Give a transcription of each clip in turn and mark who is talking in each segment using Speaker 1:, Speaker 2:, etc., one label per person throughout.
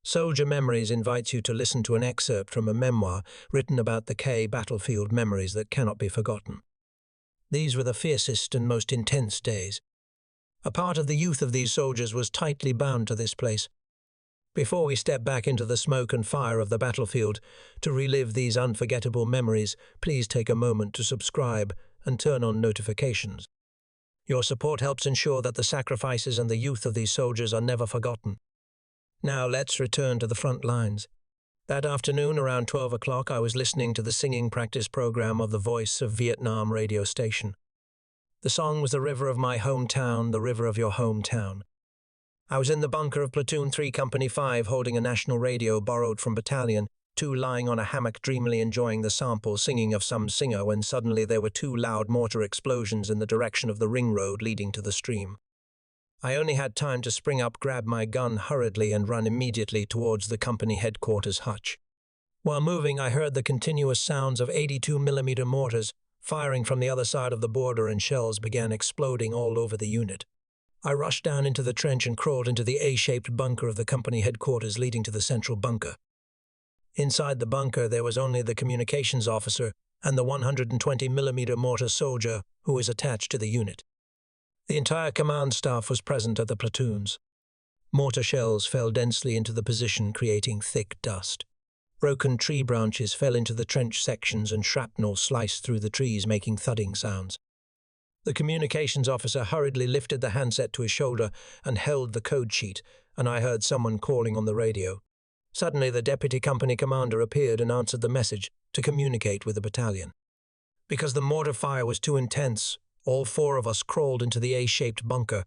Speaker 1: Soldier Memories invites you to listen to an excerpt from a memoir written about the K battlefield memories that cannot be forgotten. These were the fiercest and most intense days. A part of the youth of these soldiers was tightly bound to this place. Before we step back into the smoke and fire of the battlefield to relive these unforgettable memories, please take a moment to subscribe and turn on notifications. Your support helps ensure that the sacrifices and the youth of these soldiers are never forgotten. Now let's return to the front lines. That afternoon around 12 o'clock I was listening to the singing practice program of the Voice of Vietnam radio station. The song was The River of My Hometown, the River of Your Hometown. I was in the bunker of Platoon 3 Company 5 holding a national radio borrowed from Battalion Two, lying on a hammock dreamily enjoying the sample singing of some singer when suddenly there were two loud mortar explosions in the direction of the ring road leading to the stream. I only had time to spring up, grab my gun hurriedly and run immediately towards the company headquarters hutch. While moving, I heard the continuous sounds of 82mm mortars firing from the other side of the border, and shells began exploding all over the unit. I rushed down into the trench and crawled into the A-shaped bunker of the company headquarters leading to the central bunker. Inside the bunker there was only the communications officer and the 120mm mortar soldier who was attached to the unit. The entire command staff was present at the platoons. Mortar shells fell densely into the position, creating thick dust. Broken tree branches fell into the trench sections and shrapnel sliced through the trees, making thudding sounds. The communications officer hurriedly lifted the handset to his shoulder and held the code sheet, and I heard someone calling on the radio. Suddenly the deputy company commander appeared and answered the message to communicate with the battalion. Because the mortar fire was too intense, all four of us crawled into the A-shaped bunker.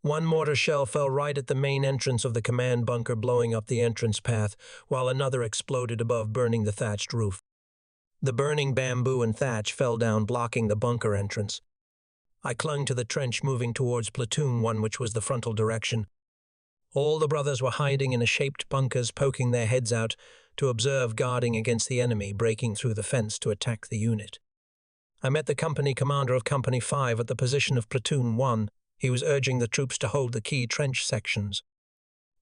Speaker 1: One mortar shell fell right at the main entrance of the command bunker, blowing up the entrance path, while another exploded above, burning the thatched roof. The burning bamboo and thatch fell down, blocking the bunker entrance. I clung to the trench, moving towards Platoon 1, which was the frontal direction. All the brothers were hiding in shaped bunkers, poking their heads out to observe, guarding against the enemy breaking through the fence to attack the unit. I met the company commander of Company 5 at the position of Platoon 1. He was urging the troops to hold the key trench sections.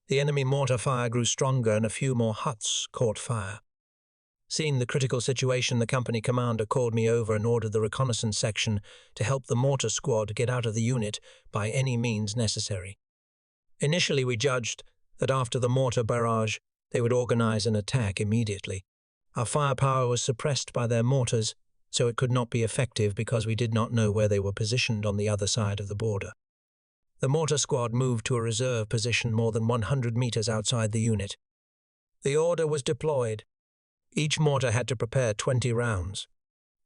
Speaker 1: The enemy mortar fire grew stronger and a few more huts caught fire. Seeing the critical situation, the company commander called me over and ordered the reconnaissance section to help the mortar squad get out of the unit by any means necessary. Initially, we judged that after the mortar barrage, they would organize an attack immediately. Our firepower was suppressed by their mortars, so it could not be effective because we did not know where they were positioned on the other side of the border. The mortar squad moved to a reserve position more than 100 meters outside the unit. The order was deployed. Each mortar had to prepare 20 rounds.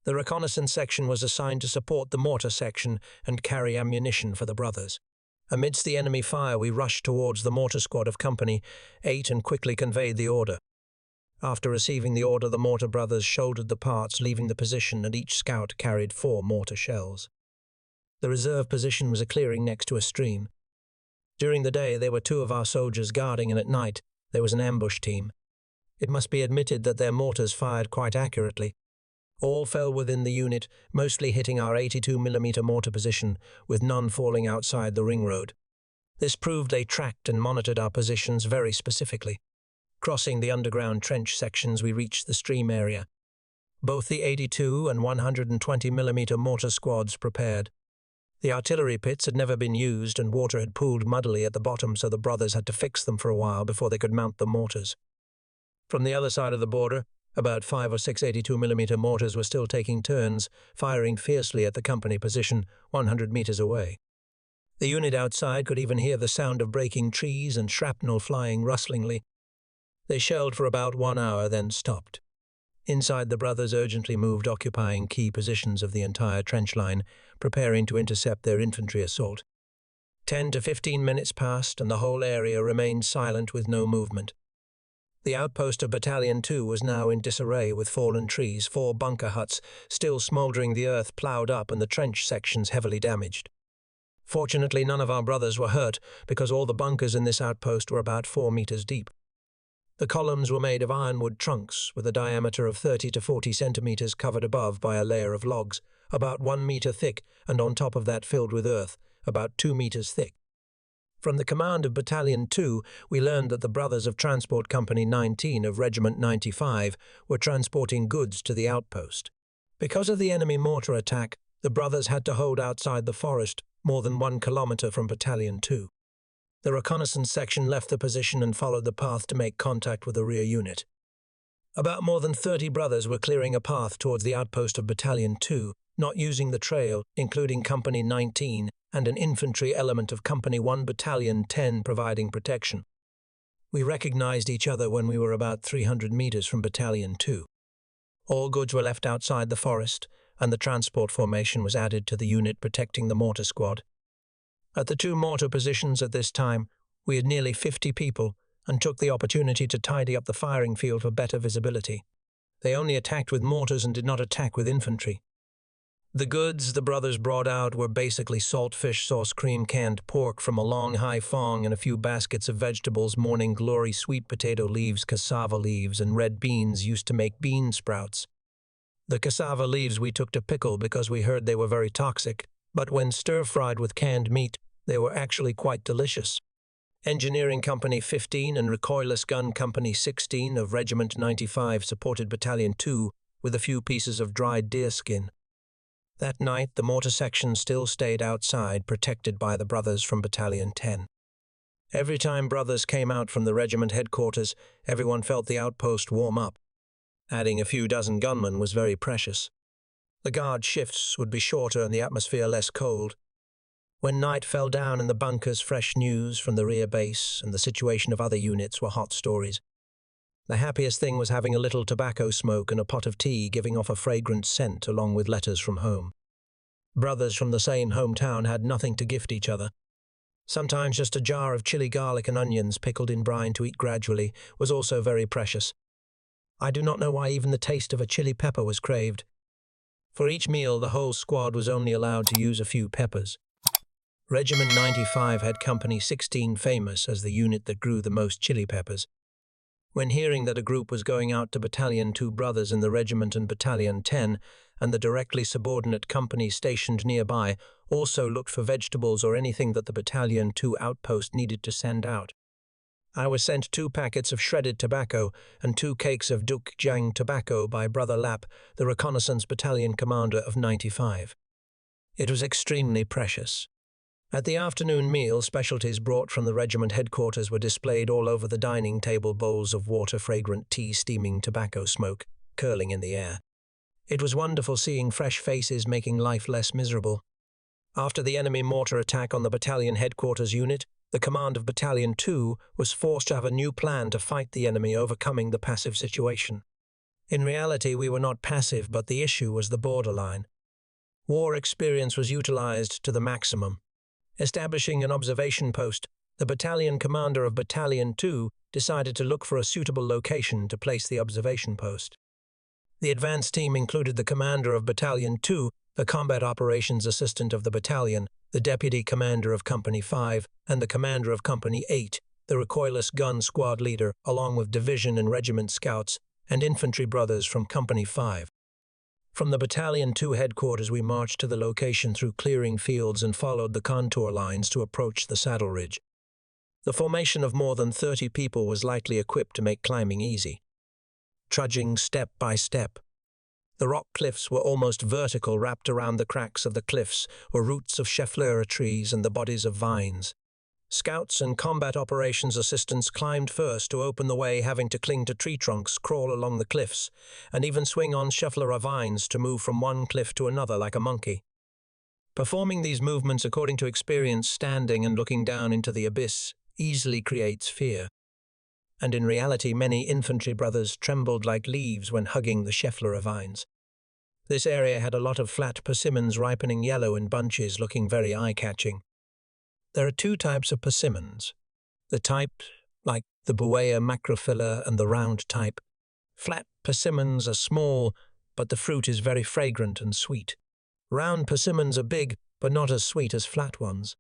Speaker 1: The reconnaissance section was assigned to support the mortar section and carry ammunition for the brothers. Amidst the enemy fire, we rushed towards the mortar squad of Company 8 and quickly conveyed the order. After receiving the order, the mortar brothers shouldered the parts, leaving the position, and each scout carried 4 mortar shells. The reserve position was a clearing next to a stream. During the day, there were 2 of our soldiers guarding, and at night, there was an ambush team. It must be admitted that their mortars fired quite accurately. All fell within the unit, mostly hitting our 82mm mortar position, with none falling outside the ring road. This proved they tracked and monitored our positions very specifically. Crossing the underground trench sections, we reached the stream area. Both the 82 and 120mm mortar squads prepared. The artillery pits had never been used and water had pooled muddily at the bottom, so the brothers had to fix them for a while before they could mount the mortars. From the other side of the border, about 5 or 6 82mm mortars were still taking turns, firing fiercely at the company position 100 meters away. The unit outside could even hear the sound of breaking trees and shrapnel flying rustlingly. They shelled for about 1 hour, then stopped. Inside, the brothers urgently moved, occupying key positions of the entire trench line, preparing to intercept their infantry assault. 10 to 15 minutes passed, and the whole area remained silent with no movement. The outpost of Battalion 2 was now in disarray, with fallen trees, 4 bunker huts still smouldering, the earth ploughed up, and the trench sections heavily damaged. Fortunately, none of our brothers were hurt, because all the bunkers in this outpost were about 4 meters deep. The columns were made of ironwood trunks, with a diameter of 30 to 40 centimeters, covered above by a layer of logs, about 1 meter thick, and on top of that filled with earth, about 2 meters thick. From the command of Battalion 2, we learned that the brothers of Transport Company 19 of Regiment 95 were transporting goods to the outpost. Because of the enemy mortar attack, the brothers had to hold outside the forest more than 1 kilometer from Battalion 2. The reconnaissance section left the position and followed the path to make contact with the rear unit. About more than 30 brothers were clearing a path towards the outpost of Battalion 2, not using the trail, including Company 19 and an infantry element of Company 1 Battalion 10 providing protection. We recognized each other when we were about 300 meters from Battalion 2. All goods were left outside the forest, and the transport formation was added to the unit protecting the mortar squad. At the 2 mortar positions at this time, we had nearly 50 people and took the opportunity to tidy up the firing field for better visibility. They only attacked with mortars and did not attack with infantry. The goods the brothers brought out were basically salt fish sauce, cream, canned pork from a long high fong, and a few baskets of vegetables, morning glory, sweet potato leaves, cassava leaves, and red beans used to make bean sprouts. The cassava leaves we took to pickle because we heard they were very toxic, but when stir-fried with canned meat, they were actually quite delicious. Engineering Company 15 and Recoilless Gun Company 16 of Regiment 95 supported Battalion 2 with a few pieces of dried deer skin. That night, the mortar section still stayed outside, protected by the brothers from Battalion 10. Every time brothers came out from the regiment headquarters, everyone felt the outpost warm up. Adding a few dozen gunmen was very precious. The guard shifts would be shorter and the atmosphere less cold. When night fell down in the bunkers, fresh news from the rear base and the situation of other units were hot stories. The happiest thing was having a little tobacco smoke and a pot of tea giving off a fragrant scent along with letters from home. Brothers from the same hometown had nothing to gift each other. Sometimes just a jar of chili, garlic and onions pickled in brine to eat gradually was also very precious. I do not know why even the taste of a chili pepper was craved. For each meal, the whole squad was only allowed to use a few peppers. Regiment 95 had Company 16 famous as the unit that grew the most chili peppers. When hearing that a group was going out to Battalion 2 brothers in the regiment and Battalion 10, and the directly subordinate companies stationed nearby also looked for vegetables or anything that the Battalion 2 outpost needed to send out. I was sent 2 packets of shredded tobacco and 2 cakes of Duc Jiang tobacco by Brother Lap, the reconnaissance battalion commander of 95. It was extremely precious. At the afternoon meal, specialties brought from the regiment headquarters were displayed all over the dining table, bowls of water, fragrant tea, steaming tobacco smoke, curling in the air. It was wonderful seeing fresh faces making life less miserable. After the enemy mortar attack on the battalion headquarters unit, the command of Battalion 2 was forced to have a new plan to fight the enemy, overcoming the passive situation. In reality, we were not passive, but the issue was the borderline. War experience was utilized to the maximum. Establishing an observation post, the battalion commander of Battalion 2 decided to look for a suitable location to place the observation post. The advance team included the commander of Battalion 2, the combat operations assistant of the battalion, the deputy commander of Company 5, and the commander of Company 8, the recoilless gun squad leader, along with division and regiment scouts and infantry brothers from Company 5. From the Battalion 2 headquarters, we marched to the location through clearing fields and followed the contour lines to approach the saddle ridge. The formation of more than 30 people was lightly equipped to make climbing easy. Trudging step by step. The rock cliffs were almost vertical, wrapped around the cracks of the cliffs were roots of cheflera trees and the bodies of vines. Scouts and combat operations assistants climbed first to open the way, having to cling to tree trunks, crawl along the cliffs, and even swing on cheflera vines to move from one cliff to another like a monkey. Performing these movements according to experience, standing and looking down into the abyss, easily creates fear. And in reality, many infantry brothers trembled like leaves when hugging the cheflera vines. This area had a lot of flat persimmons ripening yellow in bunches, looking very eye-catching. There are 2 types of persimmons. The type like the Buea macrophylla and the round type. Flat persimmons are small, but the fruit is very fragrant and sweet. Round persimmons are big, but not as sweet as flat ones.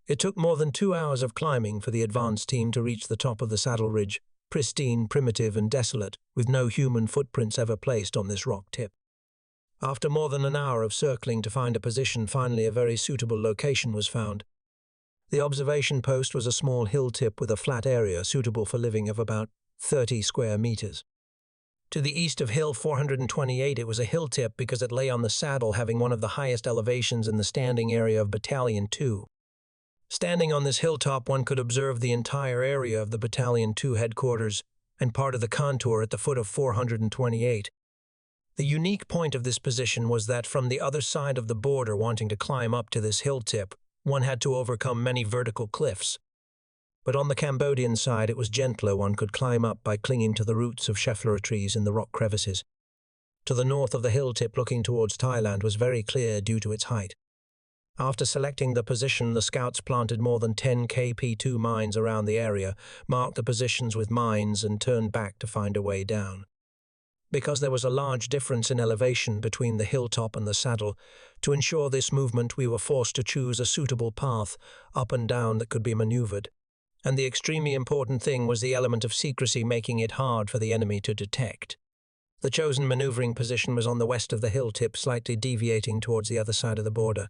Speaker 1: It took more than 2 hours of climbing for the advance team to reach the top of the saddle ridge, pristine, primitive and desolate, with no human footprints ever placed on this rock tip. After more than an hour of circling to find a position, finally a very suitable location was found. The observation post was a small hill tip with a flat area suitable for living of about 30 square meters. To the east of Hill 428, it was a hill tip because it lay on the saddle, having one of the highest elevations in the standing area of Battalion Two. Standing on this hilltop, one could observe the entire area of the Battalion Two headquarters and part of the contour at the foot of 428. The unique point of this position was that from the other side of the border, wanting to climb up to this hill tip, one had to overcome many vertical cliffs. But on the Cambodian side, it was gentler. One could climb up by clinging to the roots of schefflera trees in the rock crevices. To the north of the hill tip, looking towards Thailand, was very clear due to its height. After selecting the position, the scouts planted more than 10 KP2 mines around the area, marked the positions with mines, and turned back to find a way down. Because there was a large difference in elevation between the hilltop and the saddle, to ensure this movement we were forced to choose a suitable path up and down that could be maneuvered. And the extremely important thing was the element of secrecy, making it hard for the enemy to detect. The chosen maneuvering position was on the west of the hill tip, slightly deviating towards the other side of the border.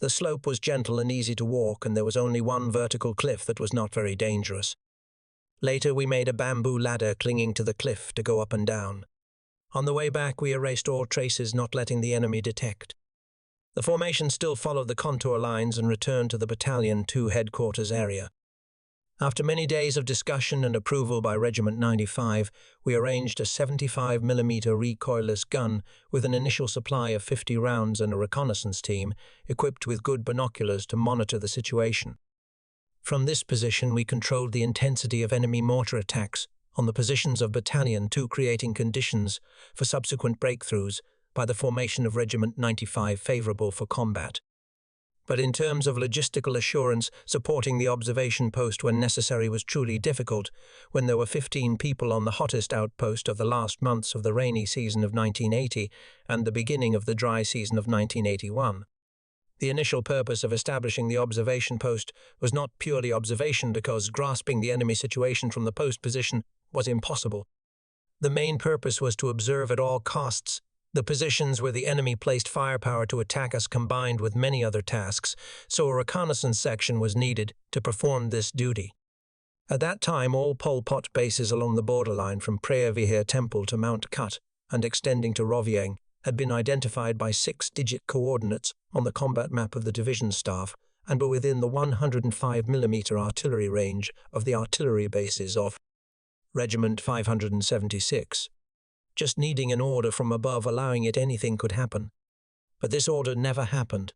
Speaker 1: The slope was gentle and easy to walk, and there was only one vertical cliff that was not very dangerous. Later, we made a bamboo ladder clinging to the cliff to go up and down. On the way back, we erased all traces, not letting the enemy detect. The formation still followed the contour lines and returned to the Battalion Two headquarters area. After many days of discussion and approval by Regiment 95, we arranged a 75mm recoilless gun with an initial supply of 50 rounds and a reconnaissance team equipped with good binoculars to monitor the situation. From this position, we controlled the intensity of enemy mortar attacks on the positions of Battalion 2, creating conditions for subsequent breakthroughs by the formation of Regiment 95 favorable for combat. But in terms of logistical assurance, supporting the observation post when necessary was truly difficult when there were 15 people on the hottest outpost of the last months of the rainy season of 1980 and the beginning of the dry season of 1981. The initial purpose of establishing the observation post was not purely observation, because grasping the enemy situation from the post position was impossible. The main purpose was to observe at all costs the positions where the enemy placed firepower to attack us, combined with many other tasks, so a reconnaissance section was needed to perform this duty. At that time, all Pol Pot bases along the borderline from Preah Vihear Temple to Mount Kut and extending to Rovieng had been identified by 6-digit coordinates on the combat map of the division staff and were within the 105mm artillery range of the artillery bases of Regiment 576. Just needing an order from above allowing it, anything could happen. But this order never happened,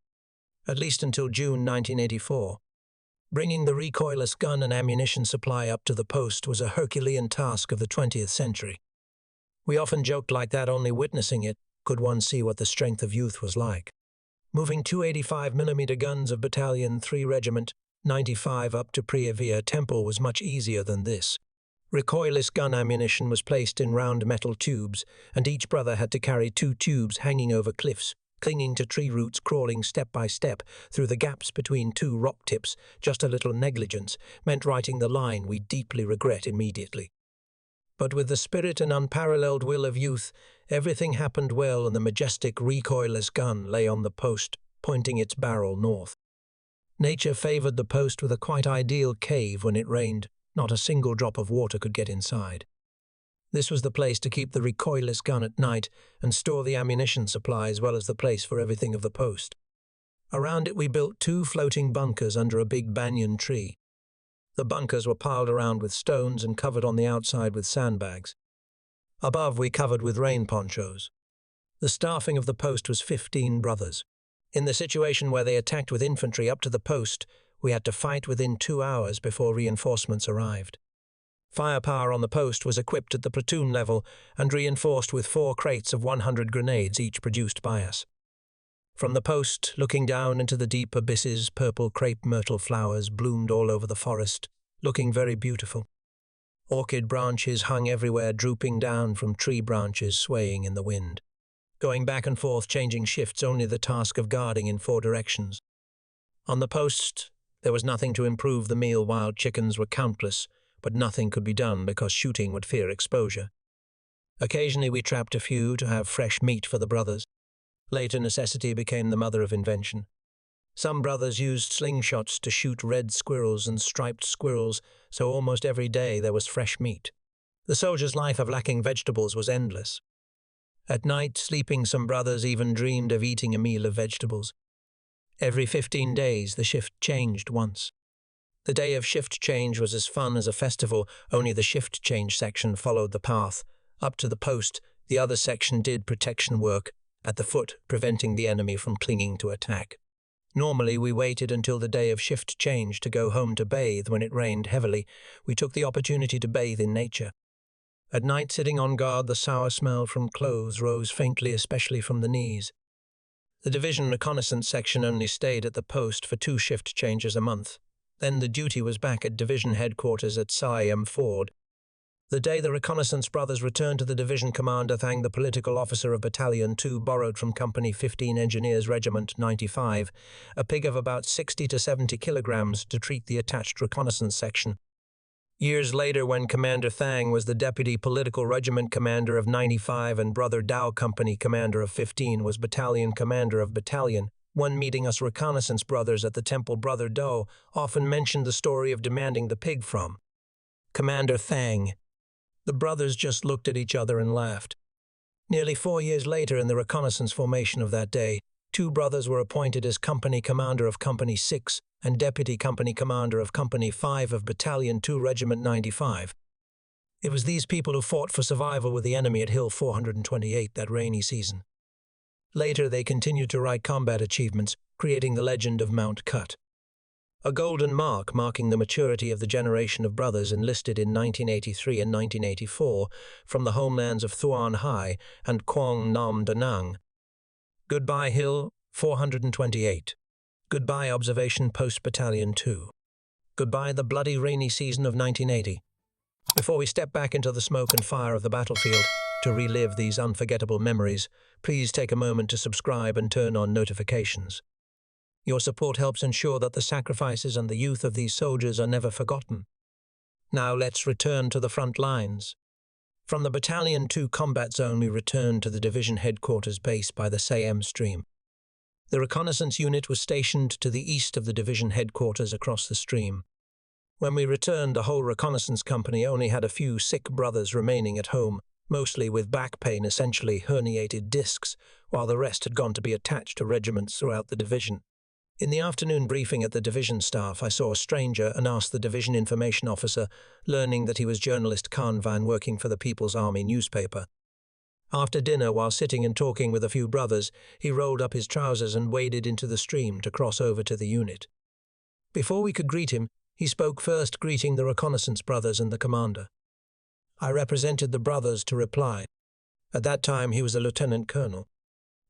Speaker 1: at least until June 1984. Bringing the recoilless gun and ammunition supply up to the post was a Herculean task of the 20th century. We often joked like that, only witnessing it could one see what the strength of youth was like. Moving 285mm guns of Battalion 3 Regiment 95 up to Preah Vihear Temple was much easier than this. Recoilless gun ammunition was placed in round metal tubes, and each brother had to carry 2 tubes hanging over cliffs, clinging to tree roots, crawling step by step through the gaps between 2 rock tips. Just a little negligence meant writing the line we deeply regret immediately. But with the spirit and unparalleled will of youth, everything happened well, and the majestic recoilless gun lay on the post, pointing its barrel north. Nature favored the post with a quite ideal cave when it rained. Not a single drop of water could get inside. This was the place to keep the recoilless gun at night and store the ammunition supply, as well as the place for everything of the post. Around it we built 2 floating bunkers under a big banyan tree. The bunkers were piled around with stones and covered on the outside with sandbags. Above we covered with rain ponchos. The staffing of the post was 15 brothers. In the situation where they attacked with infantry up to the post, we had to fight within 2 hours before reinforcements arrived. Firepower on the post was equipped at the platoon level and reinforced with 4 crates of 100 grenades, each produced by us. From the post, looking down into the deep abysses, purple crepe myrtle flowers bloomed all over the forest, looking very beautiful. Orchid branches hung everywhere, drooping down from tree branches swaying in the wind. Going back and forth, changing shifts, only the task of guarding in 4 directions. On the post, there was nothing to improve the meal. Wild chickens were countless, but nothing could be done because shooting would fear exposure. Occasionally we trapped a few to have fresh meat for the brothers. Later necessity became the mother of invention. Some brothers used slingshots to shoot red squirrels and striped squirrels, so almost every day there was fresh meat. The soldier's life of lacking vegetables was endless. At night, sleeping, some brothers even dreamed of eating a meal of vegetables. Every 15 days, the shift changed once. The day of shift change was as fun as a festival, only the shift change section followed the path. Up to the post, the other section did protection work, at the foot, preventing the enemy from clinging to attack. Normally, we waited until the day of shift change to go home to bathe when it rained heavily. We took the opportunity to bathe in nature. At night, sitting on guard, the sour smell from clothes rose faintly, especially from the knees. The division reconnaissance section only stayed at the post for 2 shift changes a month. Then the duty was back at division headquarters at Seri Ford. The day the reconnaissance brothers returned to the division commander thanked the political officer of Battalion Two, borrowed from Company 15 Engineers Regiment 95, a pig of about 60 to 70 kilograms to treat the attached reconnaissance section. Years later, when Commander Thang was the deputy political regiment commander of 95 and Brother Dow Company commander of 15 was battalion commander of battalion, one meeting us reconnaissance brothers at the temple, Brother Dow often mentioned the story of demanding the pig from Commander Thang. The brothers just looked at each other and laughed. Nearly 4 years later, in the reconnaissance formation of that day, 2 brothers were appointed as company commander of Company 6 and deputy company commander of Company 5 of Battalion 2 Regiment 95. It was these people who fought for survival with the enemy at Hill 428 that rainy season. Later, they continued to write combat achievements, creating the legend of Mount Cut, a golden mark marking the maturity of the generation of brothers enlisted in 1983 and 1984 from the homelands of Thuan Hai and Quang Nam Da Nang. Goodbye Hill 428. Goodbye Observation Post Battalion 2. Goodbye the bloody rainy season of 1980. Before we step back into the smoke and fire of the battlefield to relive these unforgettable memories, please take a moment to subscribe and turn on notifications. Your support helps ensure that the sacrifices and the youth of these soldiers are never forgotten. Now let's return to the front lines. From the Battalion 2 combat zone, we returned to the division headquarters base by the Siam stream. The reconnaissance unit was stationed to the east of the division headquarters across the stream. When we returned, the whole reconnaissance company only had a few sick brothers remaining at home, mostly with back pain, essentially herniated discs, while the rest had gone to be attached to regiments throughout the division. In the afternoon briefing at the division staff, I saw a stranger and asked the division information officer, learning that he was journalist Khan Van working for the People's Army newspaper. After dinner, while sitting and talking with a few brothers, he rolled up his trousers and waded into the stream to cross over to the unit. Before we could greet him, he spoke first, greeting the reconnaissance brothers and the commander. I represented the brothers to reply. At that time, he was a lieutenant colonel.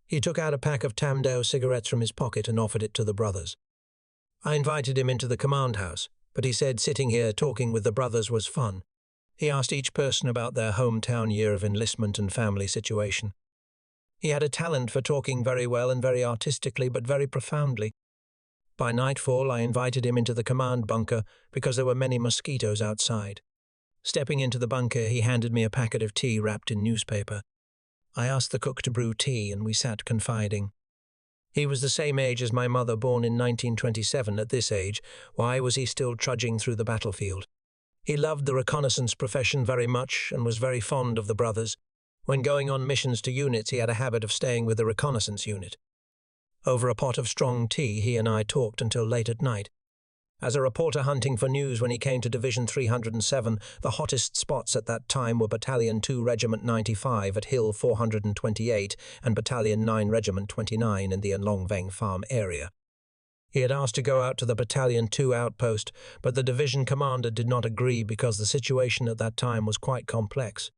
Speaker 1: He took out a pack of Tamdale cigarettes from his pocket and offered it to the brothers. I invited him into the command house, but he said sitting here talking with the brothers was fun. He asked each person about their hometown year of enlistment and family situation. He had a talent for talking very well and very artistically, but very profoundly. By nightfall, I invited him into the command bunker because there were many mosquitoes outside. Stepping into the bunker, he handed me a packet of tea wrapped in newspaper. I asked the cook to brew tea, and we sat confiding. He was the same age as my mother, born in 1927. At this age, why was he still trudging through the battlefield? He loved the reconnaissance profession very much and was very fond of the brothers. When going on missions to units, he had a habit of staying with the reconnaissance unit. Over a pot of strong tea, he and I talked until late at night. As a reporter hunting for news when he came to Division 307, the hottest spots at that time were Battalion 2 Regiment 95 at Hill 428 and Battalion 9 Regiment 29 in the Anlongveng Farm area. He had asked to go out to the Battalion 2 outpost, but the division commander did not agree because the situation at that time was quite complex.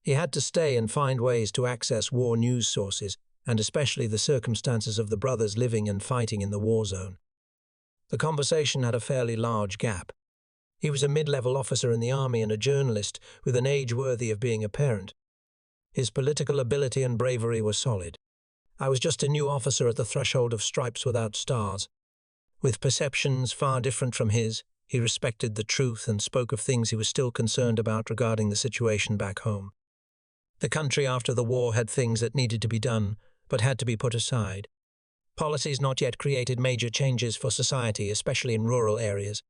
Speaker 1: He had to stay and find ways to access war news sources, and especially the circumstances of the brothers living and fighting in the war zone. The conversation had a fairly large gap. He was a mid-level officer in the army and a journalist with an age worthy of being a parent. His political ability and bravery were solid. I was just a new officer at the threshold of stripes without stars. With perceptions far different from his, he respected the truth and spoke of things he was still concerned about regarding the situation back home. The country after the war had things that needed to be done, but had to be put aside. Policies not yet created major changes for society, especially in rural areas.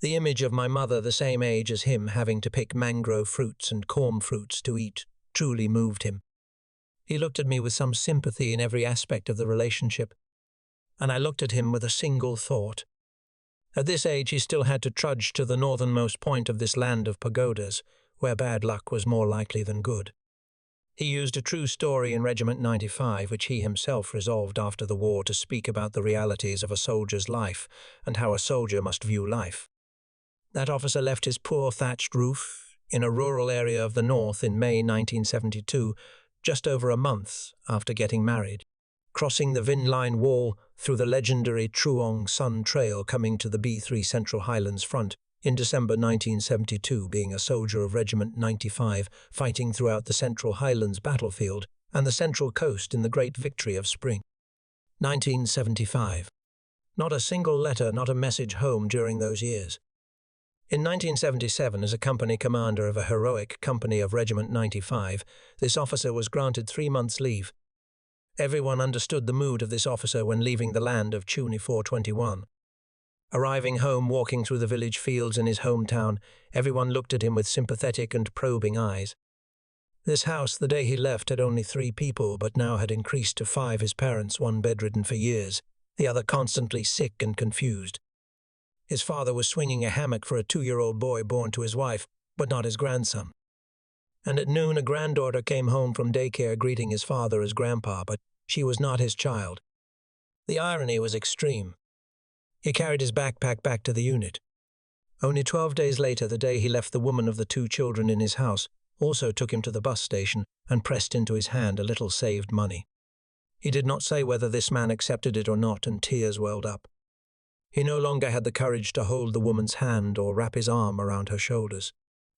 Speaker 1: The image of my mother, the same age as him, having to pick mangrove fruits and corn fruits to eat, truly moved him. He looked at me with some sympathy in every aspect of the relationship, and I looked at him with a single thought. At this age he still had to trudge to the northernmost point of this land of pagodas, where bad luck was more likely than good. He used a true story in Regiment 95, which he himself resolved after the war to speak about the realities of a soldier's life and how a soldier must view life. That officer left his poor thatched roof in a rural area of the north in May 1972, just over a month after getting married, crossing the Vin Line wall through the legendary Truong Sun Trail coming to the B3 Central Highlands front in December 1972, being a soldier of Regiment 95, fighting throughout the Central Highlands battlefield and the Central Coast in the Great Victory of Spring. 1975. Not a single letter, not a message home during those years. In 1977, as a company commander of a heroic company of Regiment 95, this officer was granted 3 months' leave. Everyone understood the mood of this officer when leaving the land of Chuni 421. Arriving home, walking through the village fields in his hometown, everyone looked at him with sympathetic and probing eyes. This house, the day he left, had only 3 people, but now had increased to 5, his parents, one bedridden for years, the other constantly sick and confused. His father was swinging a hammock for a 2-year-old boy born to his wife, but not his grandson. And at noon a granddaughter came home from daycare greeting his father as grandpa, but she was not his child. The irony was extreme. He carried his backpack back to the unit. Only 12 days later, the day he left, the woman of the 2 children in his house also took him to the bus station and pressed into his hand a little saved money. He did not say whether this man accepted it or not, and tears welled up. He no longer had the courage to hold the woman's hand or wrap his arm around her shoulders.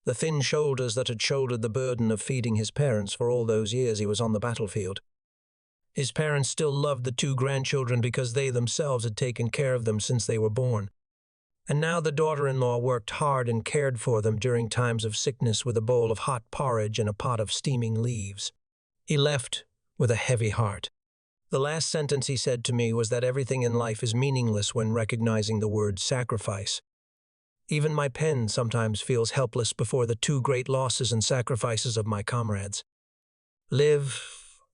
Speaker 1: The thin shoulders that had shouldered the burden of feeding his parents for all those years he was on the battlefield. His parents still loved the 2 grandchildren because they themselves had taken care of them since they were born. And now the daughter-in-law worked hard and cared for them during times of sickness with a bowl of hot porridge and a pot of steaming leaves. He left with a heavy heart. The last sentence he said to me was that everything in life is meaningless when recognizing the word sacrifice. Even my pen sometimes feels helpless before the 2 great losses and sacrifices of my comrades. Live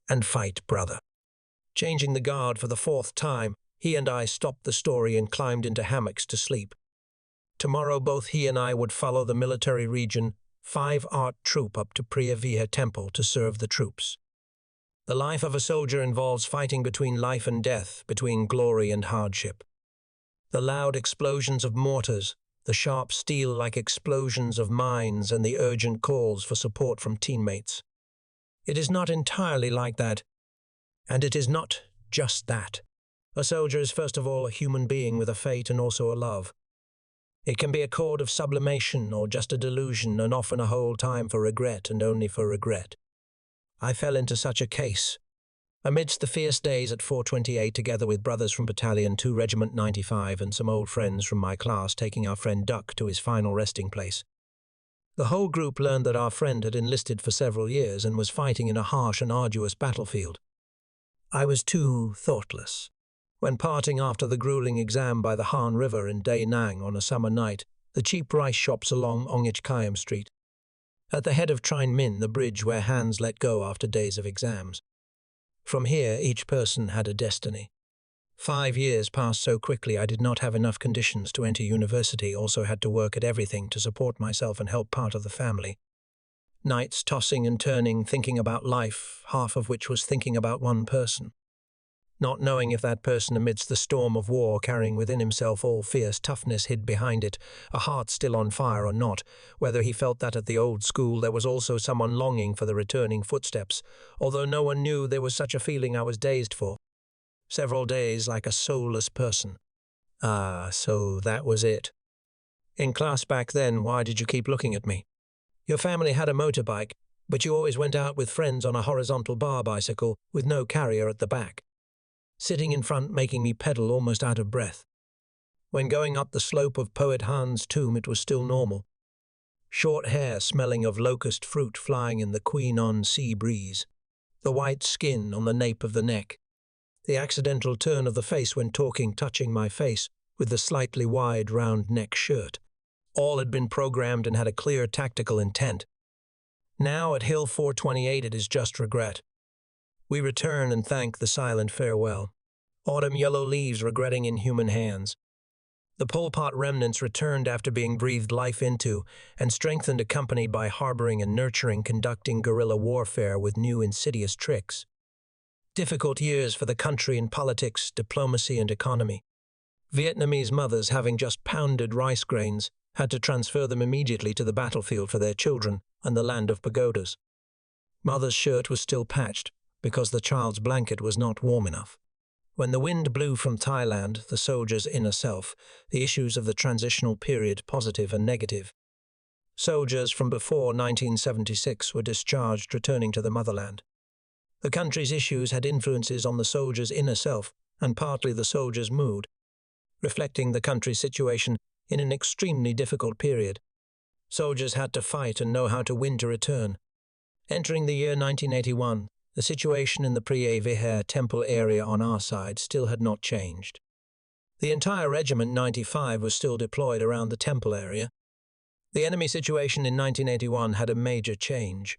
Speaker 1: and fight, brother. Changing the guard for the 4th time, he and I stopped the story and climbed into hammocks to sleep. Tomorrow both he and I would follow the military region 5 art troop up to Priya Viha temple to serve the troops. The life of a soldier involves fighting between life and death, between glory and hardship. The loud explosions of mortars, the sharp steel-like explosions of mines, and the urgent calls for support from teammates. It is not entirely like that, and it is not just that. A soldier is first of all a human being with a fate and also a love. It can be a chord of sublimation or just a delusion, and often a whole time for regret and only for regret. I fell into such a case. Amidst the fierce days at 428, together with brothers from Battalion 2, Regiment 95, and some old friends from my class, taking our friend Duck to his final resting place. The whole group learned that our friend had enlisted for several years and was fighting in a harsh and arduous battlefield. I was too thoughtless. When parting after the grueling exam by the Han River in Da Nang on a summer night, the cheap rice shops along Ongich Kayam Street, at the head of Trine Min, the bridge where hands let go after days of exams. From here, each person had a destiny. 5 years passed so quickly I did not have enough conditions to enter university, also had to work at everything to support myself and help part of the family. Nights tossing and turning, thinking about life, half of which was thinking about one person. Not knowing if that person, amidst the storm of war, carrying within himself all fierce toughness hid behind it, a heart still on fire or not, whether he felt that at the old school there was also someone longing for the returning footsteps, although no one knew there was such a feeling I was dazed for. Several days like a soulless person. Ah, so that was it. In class back then, why did you keep looking at me? Your family had a motorbike, but you always went out with friends on a horizontal bar bicycle with no carrier at the back. Sitting in front making me pedal almost out of breath. When going up the slope of Poet Han's tomb it was still normal. Short hair smelling of locust fruit flying in the Queen on sea breeze. The white skin on the nape of the neck. The accidental turn of the face when talking touching my face with the slightly wide round neck shirt. All had been programmed and had a clear tactical intent. Now at Hill 428 it is just regret. We return and thank the silent farewell. Autumn yellow leaves regretting in human hands. The Pol Pot remnants returned after being breathed life into and strengthened, accompanied by harboring and nurturing, conducting guerrilla warfare with new insidious tricks. Difficult years for the country in politics, diplomacy and economy. Vietnamese mothers, having just pounded rice grains, had to transfer them immediately to the battlefield for their children and the land of pagodas. Mother's shirt was still patched because the child's blanket was not warm enough. When the wind blew from Thailand, the soldier's inner self, the issues of the transitional period, positive and negative. Soldiers from before 1976 were discharged, returning to the motherland. The country's issues had influences on the soldier's inner self and partly the soldier's mood, reflecting the country's situation in an extremely difficult period. Soldiers had to fight and know how to win to return. Entering the year 1981, the situation in the Priye Vihaar temple area on our side still had not changed. The entire Regiment 95 was still deployed around the temple area. The enemy situation in 1981 had a major change.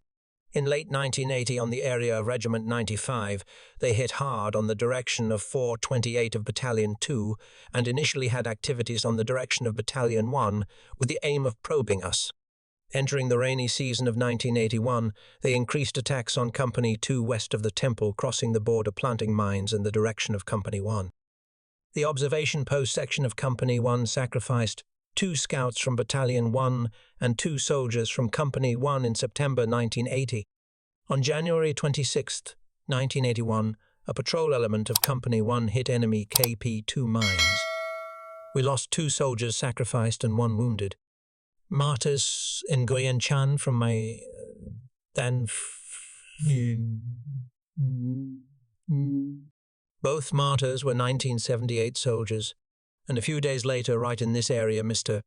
Speaker 1: In late 1980, on the area of Regiment 95, they hit hard on the direction of 428 of Battalion 2 and initially had activities on the direction of Battalion 1 with the aim of probing us. Entering the rainy season of 1981, they increased attacks on Company 2 west of the temple, crossing the border, planting mines in the direction of Company 1. The observation post section of Company 1 sacrificed 2 scouts from Battalion 1 and 2 soldiers from Company 1 in September 1980. On January 26, 1981, a patrol element of Company 1 hit enemy KP-2 mines. We lost 2 soldiers sacrificed and 1 wounded. Mortars in Nguyen Chan from my Both martyrs were 1978 soldiers, and a few days later, right in this area, Mr.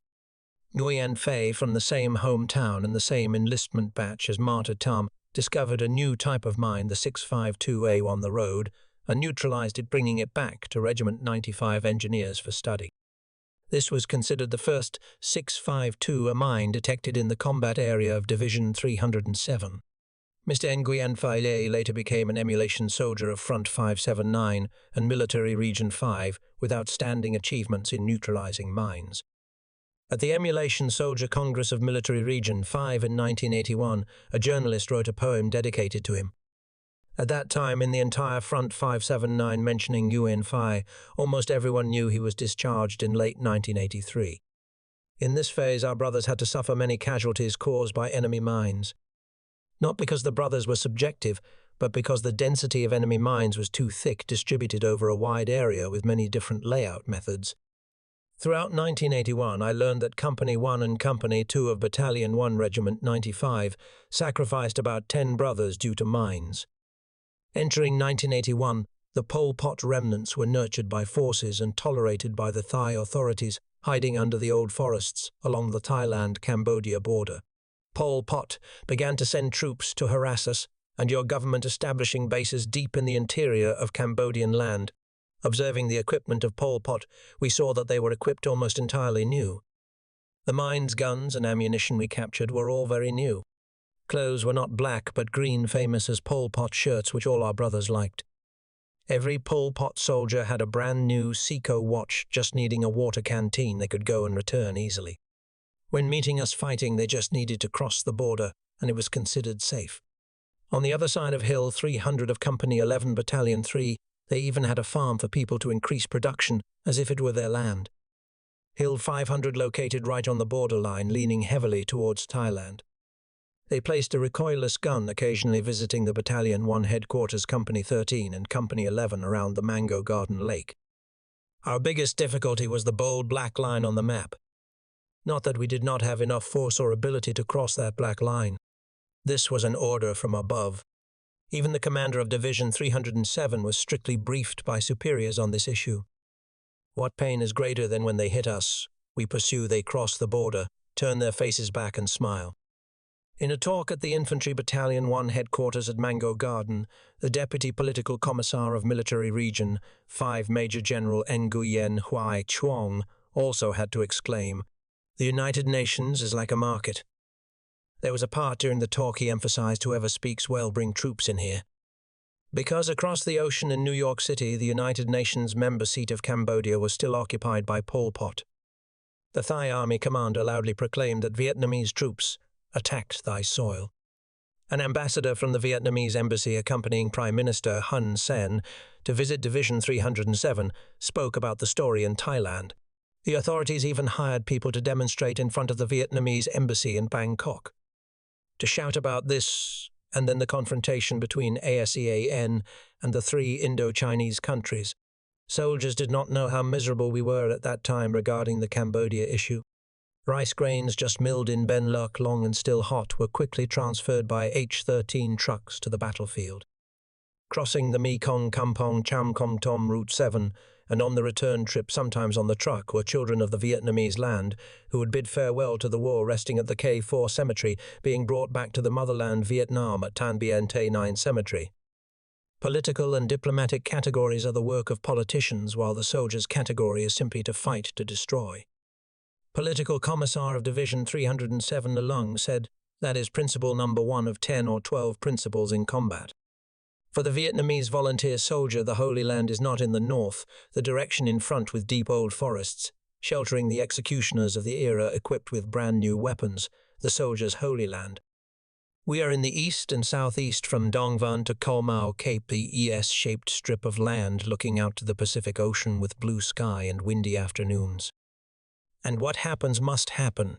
Speaker 1: Nguyen Phay from the same hometown and the same enlistment batch as Martyr Tam discovered a new type of mine, the 652A, on the road, and neutralized it, bringing it back to Regiment 95 engineers for study. This was considered the first 652 mine detected in the combat area of Division 307. Mr. Nguyen Phay later became an emulation soldier of Front 579 and Military Region 5 with outstanding achievements in neutralizing mines. At the Emulation Soldier Congress of Military Region 5 in 1981, a journalist wrote a poem dedicated to him. At that time, in the entire Front 579 mentioning Nguyen Phay, almost everyone knew he was discharged in late 1983. In this phase, our brothers had to suffer many casualties caused by enemy mines. Not because the brothers were subjective, but because the density of enemy mines was too thick, distributed over a wide area with many different layout methods. Throughout 1981, I learned that Company 1 and Company 2 of Battalion 1 Regiment 95 sacrificed about 10 brothers due to mines. Entering 1981, the Pol Pot remnants were nurtured by forces and tolerated by the Thai authorities, hiding under the old forests along the Thailand-Cambodia border. Pol Pot began to send troops to harass us, and your government establishing bases deep in the interior of Cambodian land. Observing the equipment of Pol Pot, we saw that they were equipped almost entirely new. The mines, guns, and ammunition we captured were all very new. Clothes were not black but green, famous as Pol Pot shirts, which all our brothers liked. Every Pol Pot soldier had a brand new Seiko watch, just needing a water canteen they could go and return easily. When meeting us fighting, they just needed to cross the border, and it was considered safe. On the other side of Hill 300 of Company 11 Battalion 3, they even had a farm for people to increase production, as if it were their land. Hill 500 located right on the borderline, leaning heavily towards Thailand. They placed a recoilless gun, occasionally visiting the Battalion 1 headquarters Company 13 and Company 11 around the Mango Garden Lake. Our biggest difficulty was the bold black line on the map. Not that we did not have enough force or ability to cross that black line. This was an order from above. Even the commander of Division 307 was strictly briefed by superiors on this issue. What pain is greater than when they hit us? We pursue, they cross the border, turn their faces back and smile. In a talk at the Infantry Battalion 1 headquarters at Mango Garden, the Deputy Political Commissar of Military Region 5 Major General Nguyen Huai Chuang also had to exclaim, "The United Nations is like a market." There was a part during the talk he emphasized, "Whoever speaks well, bring troops in here." Because across the ocean in New York City, the United Nations member seat of Cambodia was still occupied by Pol Pot. The Thai army commander loudly proclaimed that Vietnamese troops attacked Thai soil. An ambassador from the Vietnamese embassy accompanying Prime Minister Hun Sen to visit Division 307 spoke about the story in Thailand. The authorities even hired people to demonstrate in front of the Vietnamese embassy in Bangkok, to shout about this and then the confrontation between ASEAN and the three Indo-Chinese countries. Soldiers did not know how miserable we were at that time regarding the Cambodia issue. Rice grains just milled in Ben Luc, long and still hot, were quickly transferred by H-13 trucks to the battlefield. Crossing the Mekong Kampong Cham Kom Tom Route 7, and on the return trip, sometimes on the truck, were children of the Vietnamese land who would bid farewell to the war, resting at the K4 cemetery, being brought back to the motherland Vietnam at Tan Bien Tay 9 cemetery. Political and diplomatic categories are the work of politicians, while the soldiers' category is simply to fight to destroy. Political Commissar of Division 307 Lung said, "That is principle number 1 of 10 or 12 principles in combat. For the Vietnamese volunteer soldier, the Holy Land is not in the north, the direction in front with deep old forests, sheltering the executioners of the era equipped with brand new weapons, the soldier's Holy Land. We are in the east and southeast from Dong Van to Koh Mau Cape, the ES-shaped strip of land looking out to the Pacific Ocean with blue sky and windy afternoons. And what happens must happen.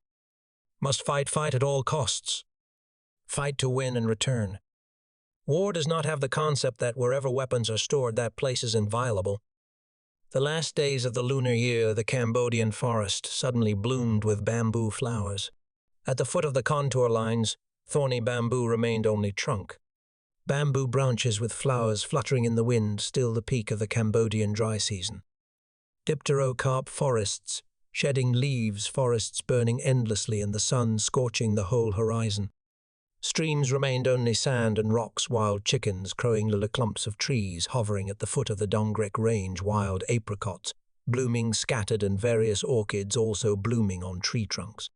Speaker 1: Must fight at all costs. Fight to win and return. War does not have the concept that wherever weapons are stored, that place is inviolable." The last days of the lunar year, the Cambodian forest suddenly bloomed with bamboo flowers. At the foot of the contour lines, thorny bamboo remained only trunk. Bamboo branches with flowers fluttering in the wind, still the peak of the Cambodian dry season. Dipterocarp forests, shedding leaves, forests burning endlessly and the sun scorching the whole horizon. Streams remained only sand and rocks, wild chickens crowing, little clumps of trees hovering at the foot of the Dongrek Range, wild apricots, blooming scattered, and various orchids also blooming on tree trunks.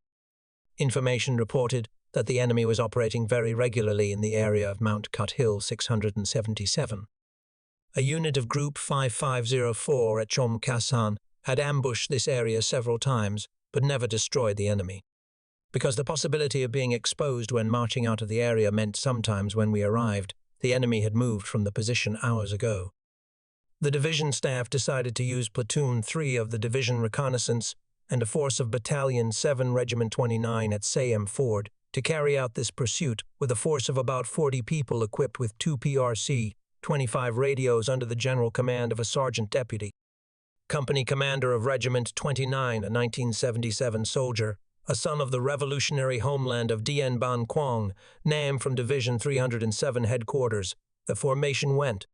Speaker 1: Information reported that the enemy was operating very regularly in the area of Mount Cut Hill 677. A unit of Group 5504 at Chom Kasan had ambushed this area several times, but never destroyed the enemy. Because the possibility of being exposed when marching out of the area meant sometimes when we arrived, the enemy had moved from the position hours ago. The division staff decided to use Platoon 3 of the Division Reconnaissance and a force of Battalion 7 Regiment 29 at Siam Ford to carry out this pursuit with a force of about 40 people equipped with 2 PRC, 25 radios under the general command of a sergeant deputy. Company commander of Regiment 29, a 1977 soldier, a son of the revolutionary homeland of Dien Ban Quang, Nam from Division 307 headquarters. The formation went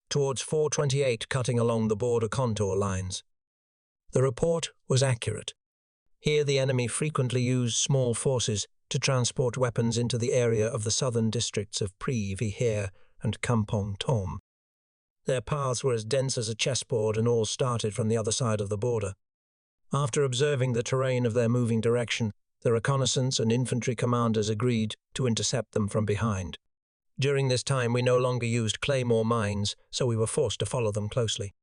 Speaker 1: towards 428, cutting along the border contour lines. The report was accurate. Here the enemy frequently used small forces to transport weapons into the area of the southern districts of Pri Viher and Kampong Tom. Their paths were as dense as a chessboard and all started from the other side of the border. After observing the terrain of their moving direction, the reconnaissance and infantry commanders agreed to intercept them from behind. During this time we no longer used claymore mines, so we were forced to follow them closely.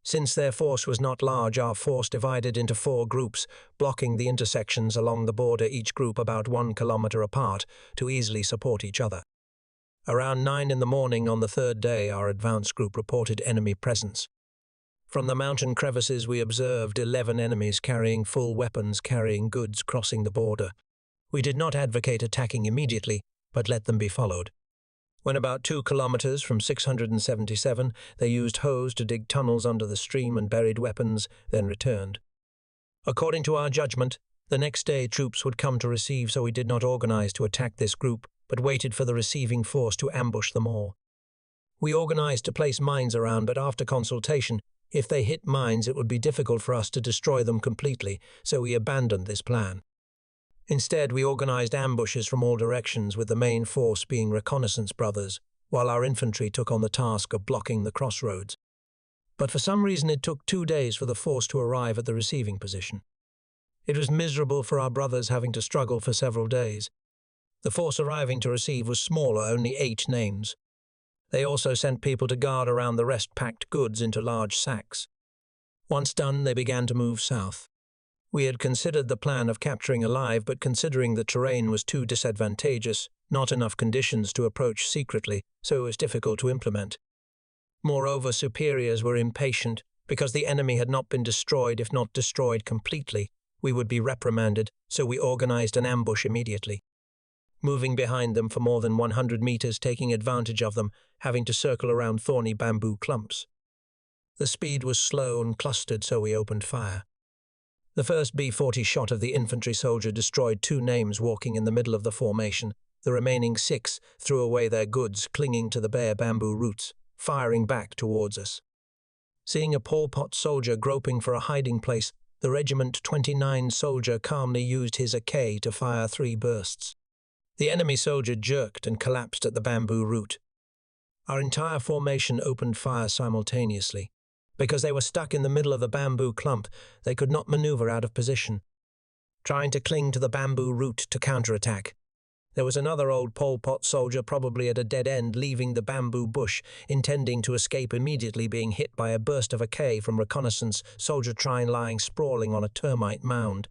Speaker 1: Since their force was not large, our force divided into 4 groups, blocking the intersections along the border, each group about 1 kilometer apart, to easily support each other. Around 9 in the morning on the 3rd day, our advance group reported enemy presence. From the mountain crevices we observed 11 enemies carrying full weapons, carrying goods, crossing the border. We did not advocate attacking immediately, but let them be followed. When about 2 kilometers from 677, they used hose to dig tunnels under the stream and buried weapons, then returned. According to our judgment, the next day troops would come to receive, so we did not organize to attack this group, but waited for the receiving force to ambush them all. We organized to place mines around, but after consultation, if they hit mines, it would be difficult for us to destroy them completely, so we abandoned this plan. Instead, we organized ambushes from all directions, with the main force being reconnaissance brothers, while our infantry took on the task of blocking the crossroads. But for some reason it took 2 days for the force to arrive at the receiving position. It was miserable for our brothers having to struggle for several days. The force arriving to receive was smaller, only 8 names. They also sent people to guard around the rest, packed goods into large sacks. Once done, they began to move south. We had considered the plan of capturing alive, but considering the terrain was too disadvantageous, not enough conditions to approach secretly, so it was difficult to implement. Moreover, superiors were impatient. Because the enemy had not been destroyed, if not destroyed completely, we would be reprimanded, so we organized an ambush immediately. Moving behind them for more than 100 meters, taking advantage of them, having to circle around thorny bamboo clumps. The speed was slow and clustered, so we opened fire. The first B-40 shot of the infantry soldier destroyed 2 names walking in the middle of the formation. The remaining 6 threw away their goods, clinging to the bare bamboo roots, firing back towards us. Seeing a Pol Pot soldier groping for a hiding place, the Regiment 29 soldier calmly used his AK to fire 3 bursts. The enemy soldier jerked and collapsed at the bamboo root. Our entire formation opened fire simultaneously. Because they were stuck in the middle of the bamboo clump, they could not maneuver out of position, trying to cling to the bamboo root to counterattack. There was another old Pol Pot soldier probably at a dead end, leaving the bamboo bush, intending to escape immediately, being hit by a burst of AK from reconnaissance soldier Trine lying sprawling on a termite mound.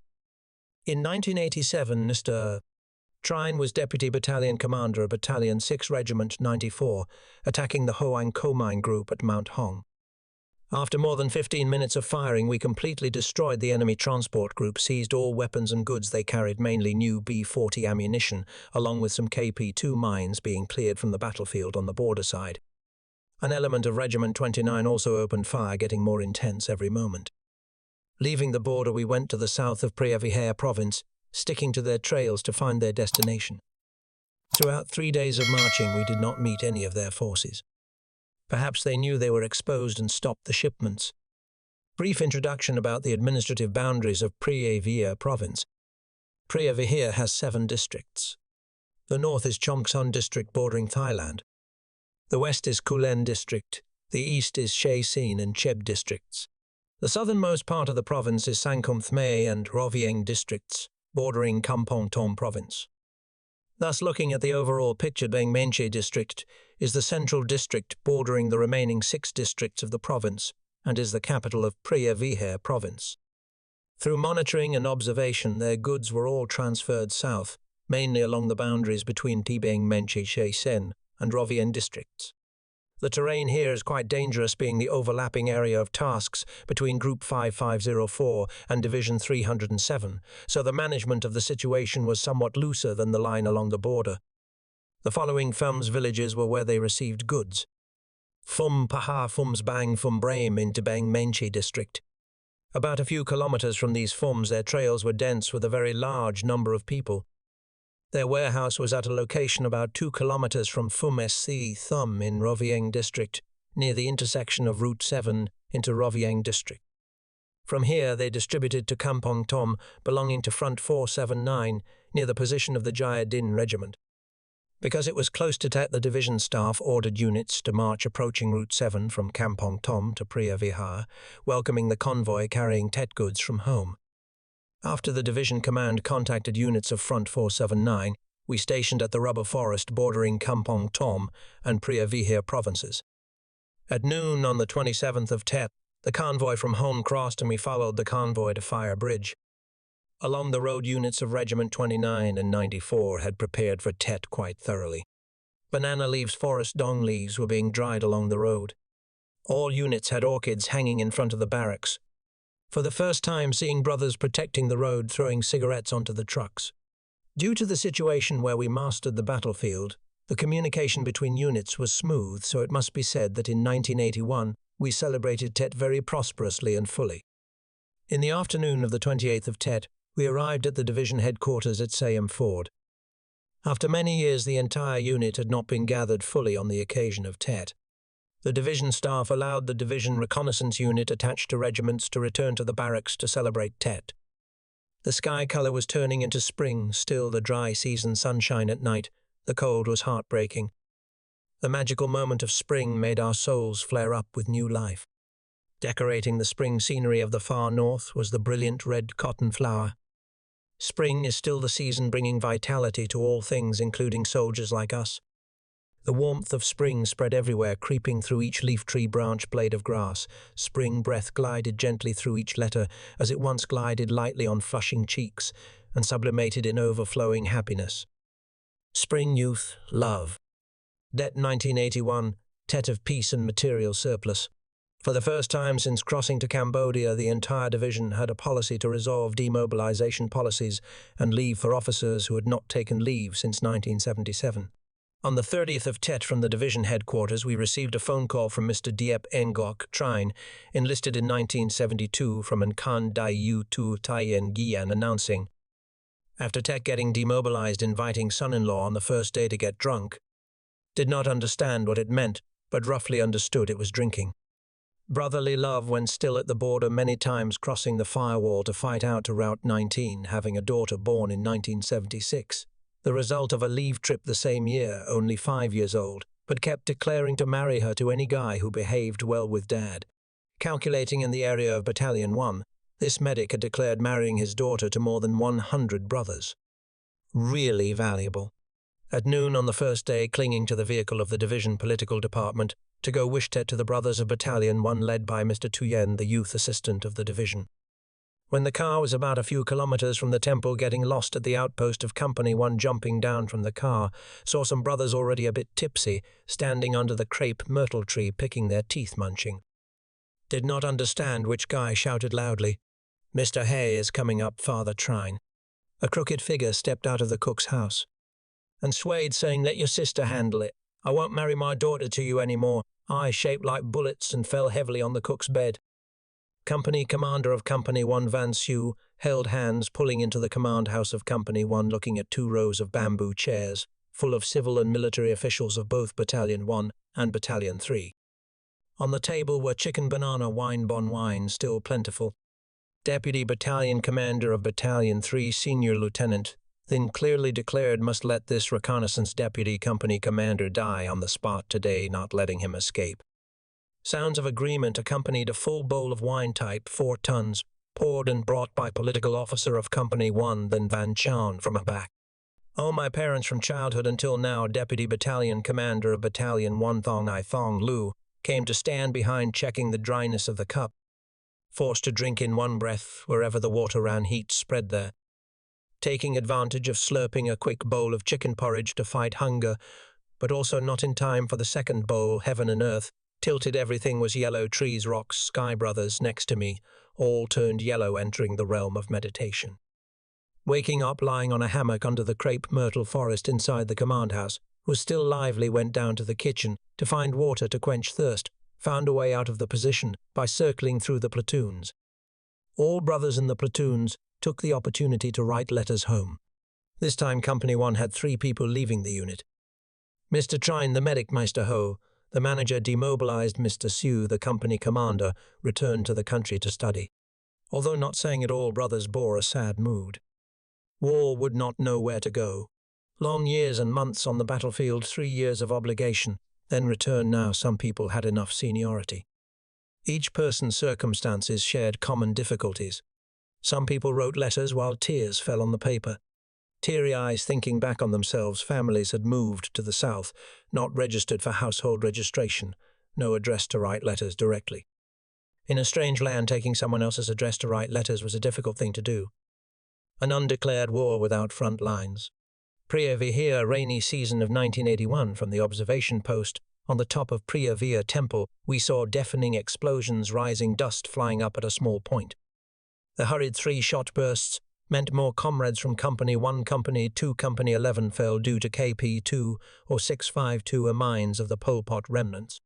Speaker 1: In 1987, Mr. Trine was Deputy Battalion Commander of Battalion 6 Regiment 94, attacking the Hoang Ko Mine group at Mount Hong. After more than 15 minutes of firing, we completely destroyed the enemy transport group, seized all weapons and goods they carried, mainly new B-40 ammunition, along with some KP-2 mines being cleared from the battlefield on the border side. An element of Regiment 29 also opened fire, getting more intense every moment. Leaving the border, we went to the south of Preah Vihear province, sticking to their trails to find their destination. Throughout 3 days of marching, we did not meet any of their forces. Perhaps they knew they were exposed and stopped the shipments. Brief introduction about the administrative boundaries of Preah Vihear province. Preah Vihear has 7 districts. The north is Chongsan district bordering Thailand. The west is Kulen district. The east is Shea Sin and Cheb districts. The southernmost part of the province is Sangkum Thmei and Rovieng districts, bordering Kampong Tom province. Thus, looking at the overall picture, Bang Menche district is the central district bordering the remaining 6 districts of the province and is the capital of Preah Vihear province. Through monitoring and observation, their goods were all transferred south, mainly along the boundaries between Tibeng Menche Shea Sen and Rovieng districts. The terrain here is quite dangerous, being the overlapping area of tasks between Group 5504 and Division 307, so the management of the situation was somewhat looser than the line along the border. The following Phums villages were where they received goods. Phum Paha Phums Bang Phum Brame in Tibeng Menche district. About a few kilometers from these Phums, their trails were dense with a very large number of people. Their warehouse was at a location about 2 kilometers from Phum Sc Thum in Rovieng district, near the intersection of Route 7 into Rovieng district. From here they distributed to Kampong Tom, belonging to Front 479, near the position of the Jaya Din regiment. Because it was close to Tet, the division staff ordered units to march approaching Route 7 from Kampong Tom to Preah Vihear, welcoming the convoy carrying Tet goods from home. After the division command contacted units of Front 479, we stationed at the rubber forest bordering Kampong Tom and Preah Vihear provinces. At noon on the 27th of Tet, the convoy from home crossed and we followed the convoy to Fire Bridge. Along the road, units of Regiment 29 and 94 had prepared for Tet quite thoroughly. Banana leaves, forest dong leaves were being dried along the road. All units had orchids hanging in front of the barracks. For the first time, seeing brothers protecting the road, throwing cigarettes onto the trucks. Due to the situation where we mastered the battlefield, the communication between units was smooth, so it must be said that in 1981 we celebrated Tet very prosperously and fully. In the afternoon of the 28th of Tet, we arrived at the division headquarters at Siam Ford. After many years, the entire unit had not been gathered fully on the occasion of Tet. The division staff allowed the division reconnaissance unit attached to regiments to return to the barracks to celebrate Tet. The sky colour was turning into spring, still the dry season sunshine at night. The cold was heartbreaking. The magical moment of spring made our souls flare up with new life. Decorating the spring scenery of the far north was the brilliant red cotton flower. Spring is still the season bringing vitality to all things, including soldiers like us. The warmth of spring spread everywhere, creeping through each leaf tree, branch, blade of grass. Spring breath glided gently through each letter, as it once glided lightly on flushing cheeks and sublimated in overflowing happiness. Spring youth, love. Det 1981, Tet of peace and material surplus. For the first time since crossing to Cambodia, the entire division had a policy to resolve demobilization policies and leave for officers who had not taken leave since 1977. On the 30th of Tet, from the division headquarters, we received a phone call from Mr. Diep Ngok Trine, enlisted in 1972 from Nkan Dai U Tu Tien Gian, announcing, after Tet getting demobilized, inviting son-in-law on the first day to get drunk. Did not understand what it meant, but roughly understood it was drinking. Brotherly love when still at the border, many times crossing the firewall to fight out to Route 19, having a daughter born in 1976. The result of a leave trip the same year, only 5 years old, but kept declaring to marry her to any guy who behaved well with Dad. Calculating in the area of Battalion 1, this medic had declared marrying his daughter to more than 100 brothers. Really valuable. At noon on the first day, clinging to the vehicle of the division political department, to go wish Tet to the brothers of Battalion 1 led by Mr. Tuyen, the youth assistant of the division. When the car was about a few kilometers from the temple, getting lost at the outpost of Company 1, jumping down from the car, saw some brothers already a bit tipsy, standing under the crepe myrtle tree, picking their teeth, munching. Did not understand which guy shouted loudly, "Mr. Hay is coming up, Father Trine." A crooked figure stepped out of the cook's house and swayed, saying, "Let your sister handle it. I won't marry my daughter to you anymore." Eyes shaped like bullets and fell heavily on the cook's bed. Company commander of Company 1 Van Siu held hands, pulling into the command house of Company 1, looking at 2 rows of bamboo chairs, full of civil and military officials of both Battalion 1 and Battalion 3. On the table were chicken, banana, wine, bon wine, still plentiful. Deputy Battalion Commander of Battalion 3, Senior Lieutenant, then clearly declared must let this reconnaissance deputy company commander die on the spot today, not letting him escape. Sounds of agreement accompanied a full bowl of wine type 4 tons, poured and brought by political officer of Company 1, then Van Chown from a back. All my parents from childhood until now, Deputy Battalion Commander of Battalion 1 Thong I Thong Lu, came to stand behind, checking the dryness of the cup. Forced to drink in one breath wherever the water ran, heat spread there. Taking advantage of slurping a quick bowl of chicken porridge to fight hunger, but also not in time for the second bowl, heaven and earth. Tilted, everything was yellow, trees, rocks, sky brothers next to me, all turned yellow, entering the realm of meditation. Waking up, lying on a hammock under the crepe myrtle forest inside the command house, was still lively, went down to the kitchen to find water to quench thirst, found a way out of the position by circling through the platoons. All brothers in the platoons took the opportunity to write letters home. This time Company 1 had 3 people leaving the unit. Mr. Trine, the medic, Meister Ho, the manager, demobilized. Mr. Siu, the company commander, returned to the country to study. Although not saying it all, brothers bore a sad mood. War would not know where to go. Long years and months on the battlefield, 3 years of obligation, then return. Now some people had enough seniority. Each person's circumstances shared common difficulties. Some people wrote letters while tears fell on the paper. Teary eyes, thinking back on themselves. Families had moved to the south, not registered for household registration, no address to write letters directly. In a strange land, taking someone else's address to write letters was a difficult thing to do. An undeclared war without front lines. Priya Vihir, rainy season of 1981, from the observation post on the top of Priya Vihir temple, we saw deafening explosions, rising dust flying up at a small point. The hurried 3-shot bursts meant more comrades from Company 1, Company 2, Company 11 fell due to KP2 or 652 mines of the Pol Pot remnants.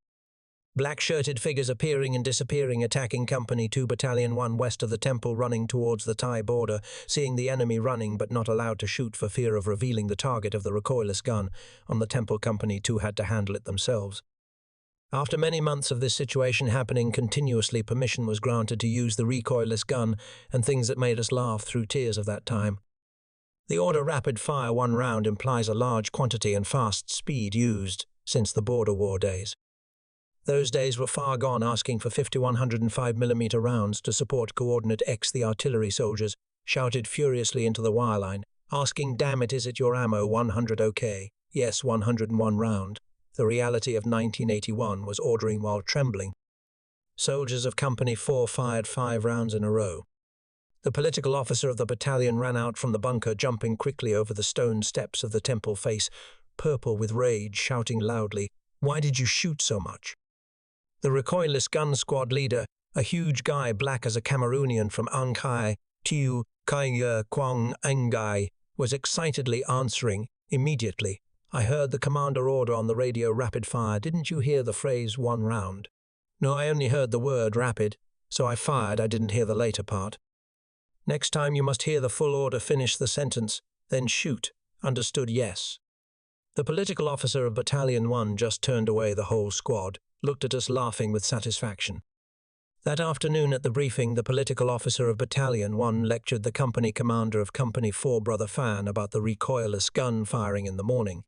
Speaker 1: Black-shirted figures appearing and disappearing, attacking Company 2, Battalion 1 west of the temple, running towards the Thai border, seeing the enemy running but not allowed to shoot for fear of revealing the target of the recoilless gun on the temple. Company 2 had to handle it themselves. After many months of this situation happening continuously, permission was granted to use the recoilless gun and things that made us laugh through tears of that time. The order rapid fire 1 round implies a large quantity and fast speed used since the border war days. Those days were far gone, asking for 5105mm rounds to support coordinate X. The artillery soldiers shouted furiously into the wireline, asking, "Damn it, is it your ammo 100 OK? Yes, 101 round." The reality of 1981 was ordering while trembling. Soldiers of Company 4 fired 5 rounds in a row. The political officer of the battalion ran out from the bunker, jumping quickly over the stone steps of the temple, face purple with rage, shouting loudly, "Why did you shoot so much?" The recoilless gun squad leader, a huge guy black as a Cameroonian from Ankai, Tiu Kaya Kwang Angai, was excitedly answering immediately. "I heard the commander order on the radio, rapid fire. Didn't you hear the phrase 1 round?" "No, I only heard the word rapid, so I fired. I didn't hear the later part." "Next time you must hear the full order, finish the sentence, then shoot." "Understood, yes." The political officer of Battalion 1 just turned away. The whole squad looked at us, laughing with satisfaction. That afternoon at the briefing, the political officer of Battalion 1 lectured the company commander of Company 4, Brother Fan, about the recoilless gun firing in the morning.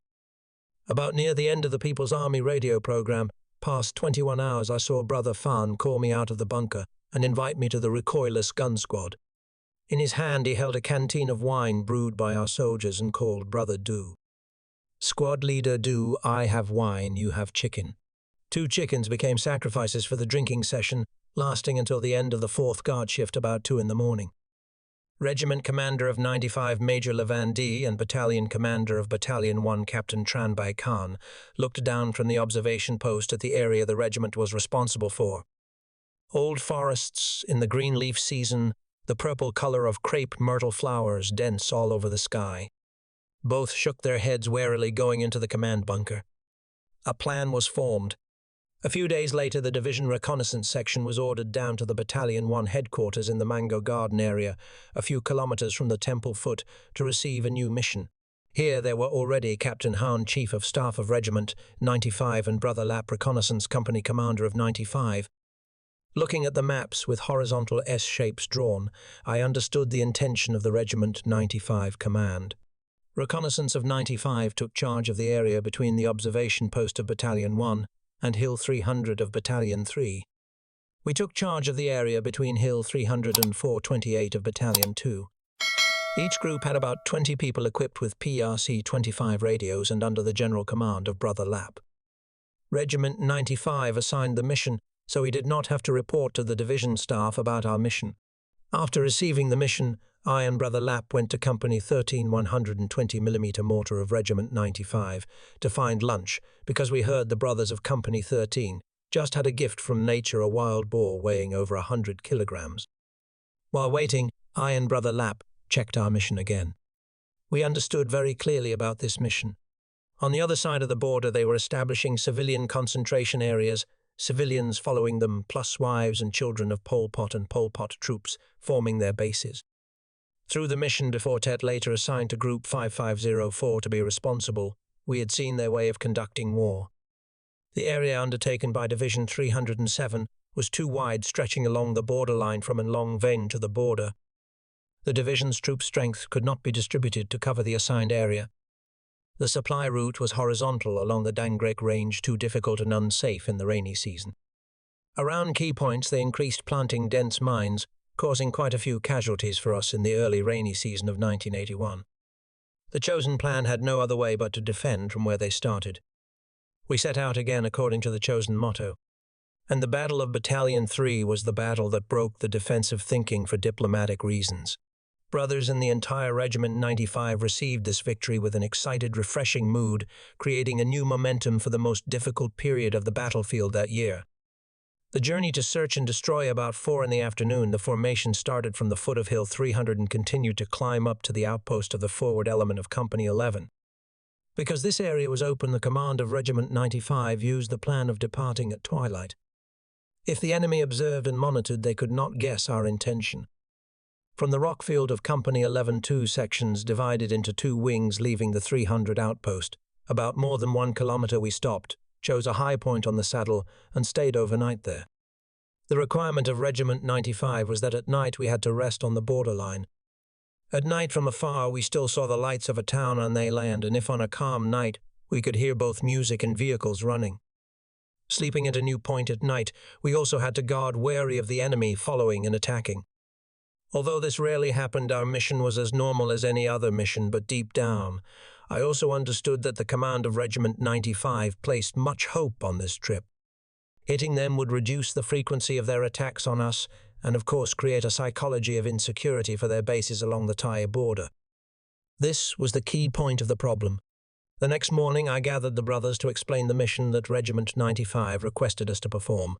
Speaker 1: About near the end of the People's Army radio program, past 21 hours, I saw Brother Fan call me out of the bunker and invite me to the recoilless gun squad. In his hand he held a canteen of wine brewed by our soldiers and called Brother Do. "Squad leader Do, I have wine, you have chicken." 2 chickens became sacrifices for the drinking session, lasting until the end of the 4th guard shift about 2 in the morning. Regiment Commander of 95 Major Levandi and Battalion Commander of Battalion 1 Captain Tranbai Khan looked down from the observation post at the area the regiment was responsible for. Old forests in the green leaf season, the purple color of crepe myrtle flowers dense all over the sky. Both shook their heads warily, going into the command bunker. A plan was formed. A few days later, the division reconnaissance section was ordered down to the Battalion 1 headquarters in the Mango Garden area, a few kilometers from the Temple Foot, to receive a new mission. Here there were already Captain Han, Chief of Staff of Regiment 95, and Brother Lap, Reconnaissance Company Commander of 95. Looking at the maps with horizontal S shapes drawn, I understood the intention of the Regiment 95 command. Reconnaissance of 95 took charge of the area between the observation post of Battalion 1 and Hill 300 of Battalion 3. We took charge of the area between Hill 300 and 428 of Battalion 2. Each group had about 20 people equipped with PRC-25 radios and under the general command of Brother Lap. Regiment 95 assigned the mission, so we did not have to report to the division staff about our mission. After receiving the mission, I and Brother Lap went to Company 13 120mm mortar of Regiment 95 to find lunch, because we heard the brothers of Company 13 just had a gift from nature, a wild boar weighing over 100 kilograms. While waiting, I and Brother Lap checked our mission again. We understood very clearly about this mission. On the other side of the border, they were establishing civilian concentration areas, civilians following them, plus wives and children of Pol Pot and Pol Pot troops forming their bases. Through the mission before Tet later assigned to Group 5504 to be responsible, we had seen their way of conducting war. The area undertaken by Division 307 was too wide, stretching along the borderline from Long Ven to the border. The division's troop strength could not be distributed to cover the assigned area. The supply route was horizontal along the Dangrek Range, too difficult and unsafe in the rainy season. Around key points they increased, planting dense mines, causing quite a few casualties for us in the early rainy season of 1981. The chosen plan had no other way but to defend from where they started. We set out again according to the chosen motto. And the Battle of Battalion 3 was the battle that broke the defensive thinking for diplomatic reasons. Brothers in the entire Regiment 95 received this victory with an excited, refreshing mood, creating a new momentum for the most difficult period of the battlefield that year. The journey to search and destroy about 4 in the afternoon, the formation started from the foot of Hill 300 and continued to climb up to the outpost of the forward element of Company 11. Because this area was open, the command of Regiment 95 used the plan of departing at twilight. If the enemy observed and monitored, they could not guess our intention. From the rockfield of Company 11, 2 sections divided into 2 wings leaving the 300 outpost. About more than 1 kilometer we stopped, chose a high point on the saddle and stayed overnight there. The requirement of Regiment 95 was that at night we had to rest on the borderline. At night from afar we still saw the lights of a town on their land, and if on a calm night we could hear both music and vehicles running. Sleeping at a new point at night, we also had to guard wary of the enemy following and attacking. Although this rarely happened, our mission was as normal as any other mission, but deep down, I also understood that the command of Regiment 95 placed much hope on this trip. Hitting them would reduce the frequency of their attacks on us and, of course, create a psychology of insecurity for their bases along the Thai border. This was the key point of the problem. The next morning, I gathered the brothers to explain the mission that Regiment 95 requested us to perform.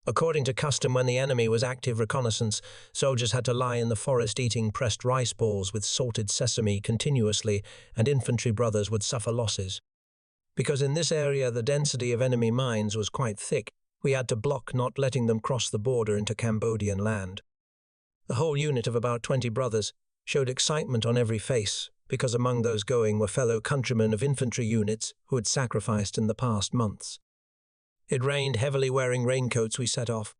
Speaker 1: According to custom, when the enemy was active reconnaissance, soldiers had to lie in the forest eating pressed rice balls with salted sesame continuously, and infantry brothers would suffer losses. Because in this area the density of enemy mines was quite thick, we had to block not letting them cross the border into Cambodian land. The whole unit of about 20 brothers showed excitement on every face, because among those going were fellow countrymen of infantry units who had sacrificed in the past months. It rained heavily. Wearing raincoats, we set off.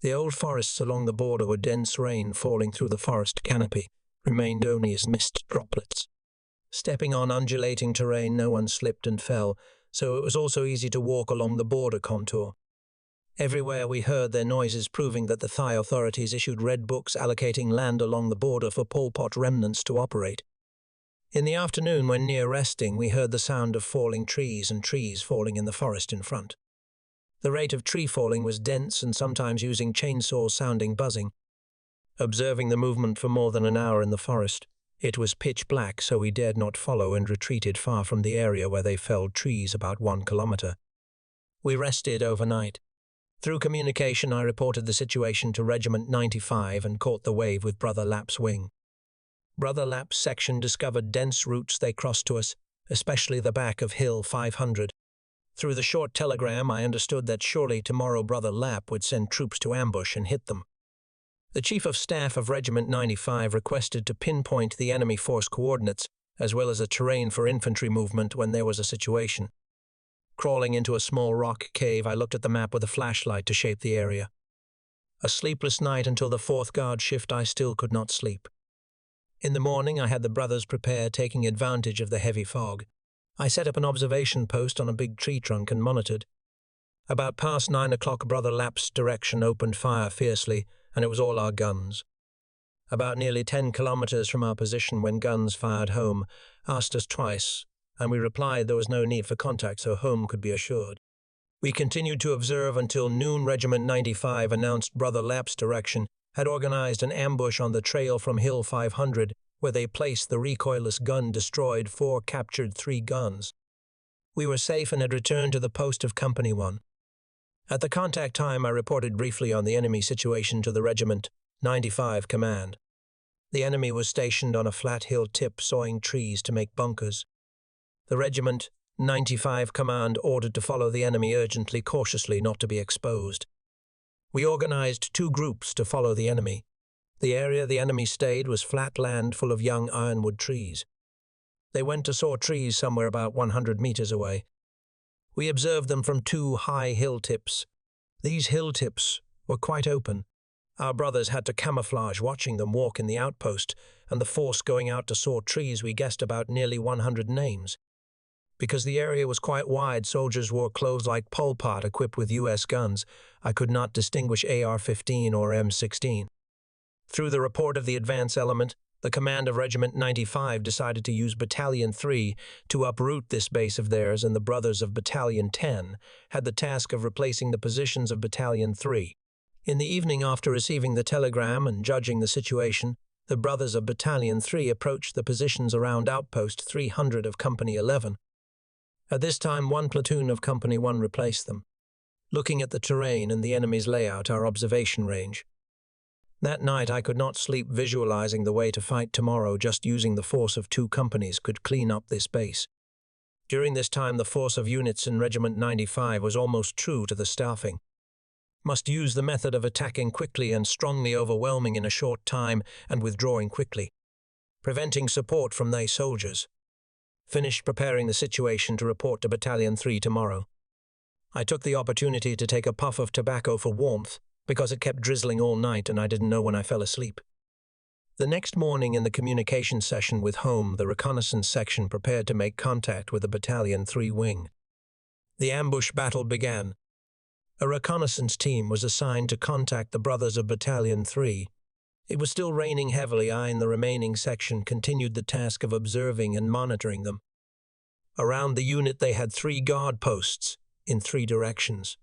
Speaker 1: The old forests along the border were dense. Rain falling through the forest canopy remained only as mist droplets. Stepping on undulating terrain, no one slipped and fell, so it was also easy to walk along the border contour. Everywhere we heard their noises, proving that the Thai authorities issued red books allocating land along the border for Pol Pot remnants to operate. In the afternoon, when near resting, we heard the sound of falling trees and trees falling in the forest in front. The rate of tree falling was dense and sometimes using chainsaw-sounding buzzing. Observing the movement for more than an hour in the forest, it was pitch black, so we dared not follow and retreated far from the area where they felled trees, about 1 kilometer. We rested overnight. Through communication, I reported the situation to Regiment 95 and caught the wave with Brother Lap's wing. Brother Lap's section discovered dense routes they crossed to us, especially the back of Hill 500. Through the short telegram, I understood that surely tomorrow Brother Lap would send troops to ambush and hit them. The Chief of Staff of Regiment 95 requested to pinpoint the enemy force coordinates, as well as a terrain for infantry movement when there was a situation. Crawling into a small rock cave, I looked at the map with a flashlight to shape the area. A sleepless night until the 4th guard shift. I still could not sleep. In the morning, I had the brothers prepare, taking advantage of the heavy fog. I set up an observation post on a big tree trunk and monitored. About past 9 o'clock, Brother Lap's direction opened fire fiercely, and it was all our guns. About nearly 10 kilometers from our position, when guns fired home, asked us twice, and we replied there was no need for contact, so home could be assured. We continued to observe until noon. Regiment 95 announced Brother Lap's direction had organized an ambush on the trail from Hill 500, where they placed the recoilless gun, destroyed 4, captured 3 guns. We were safe and had returned to the post of Company 1. At the contact time, I reported briefly on the enemy situation to the Regiment 95 command. The enemy was stationed on a flat hill tip, sawing trees to make bunkers. The Regiment 95 command ordered to follow the enemy urgently, cautiously, not to be exposed. We organized 2 groups to follow the enemy. The area the enemy stayed was flat land full of young ironwood trees. They went to saw trees somewhere about 100 meters away. We observed them from 2 high hill tips. These hill tips were quite open. Our brothers had to camouflage watching them walk in the outpost, and the force going out to saw trees, we guessed about nearly 100 names. Because the area was quite wide, soldiers wore clothes like Pol Pot equipped with U.S. guns. I could not distinguish AR-15 or M16. Through the report of the advance element, the command of Regiment 95 decided to use Battalion 3 to uproot this base of theirs, and the brothers of Battalion 10 had the task of replacing the positions of Battalion 3. In the evening, after receiving the telegram and judging the situation, the brothers of Battalion 3 approached the positions around outpost 300 of Company 11. At this time, 1 platoon of Company 1 replaced them. Looking at the terrain and the enemy's layout, our observation range. That night I could not sleep, visualizing the way to fight tomorrow. Just using the force of 2 companies could clean up this base. During this time, the force of units in Regiment 95 was almost true to the staffing. Must use the method of attacking quickly and strongly, overwhelming in a short time and withdrawing quickly, preventing support from their soldiers. Finished preparing the situation to report to Battalion 3 tomorrow. I took the opportunity to take a puff of tobacco for warmth, because it kept drizzling all night and I didn't know when I fell asleep. The next morning in the communication session with home, the reconnaissance section prepared to make contact with the Battalion 3 wing. The ambush battle began. A reconnaissance team was assigned to contact the brothers of Battalion 3. It was still raining heavily. I and the remaining section continued the task of observing and monitoring them. Around the unit they had 3 guard posts in 3 directions.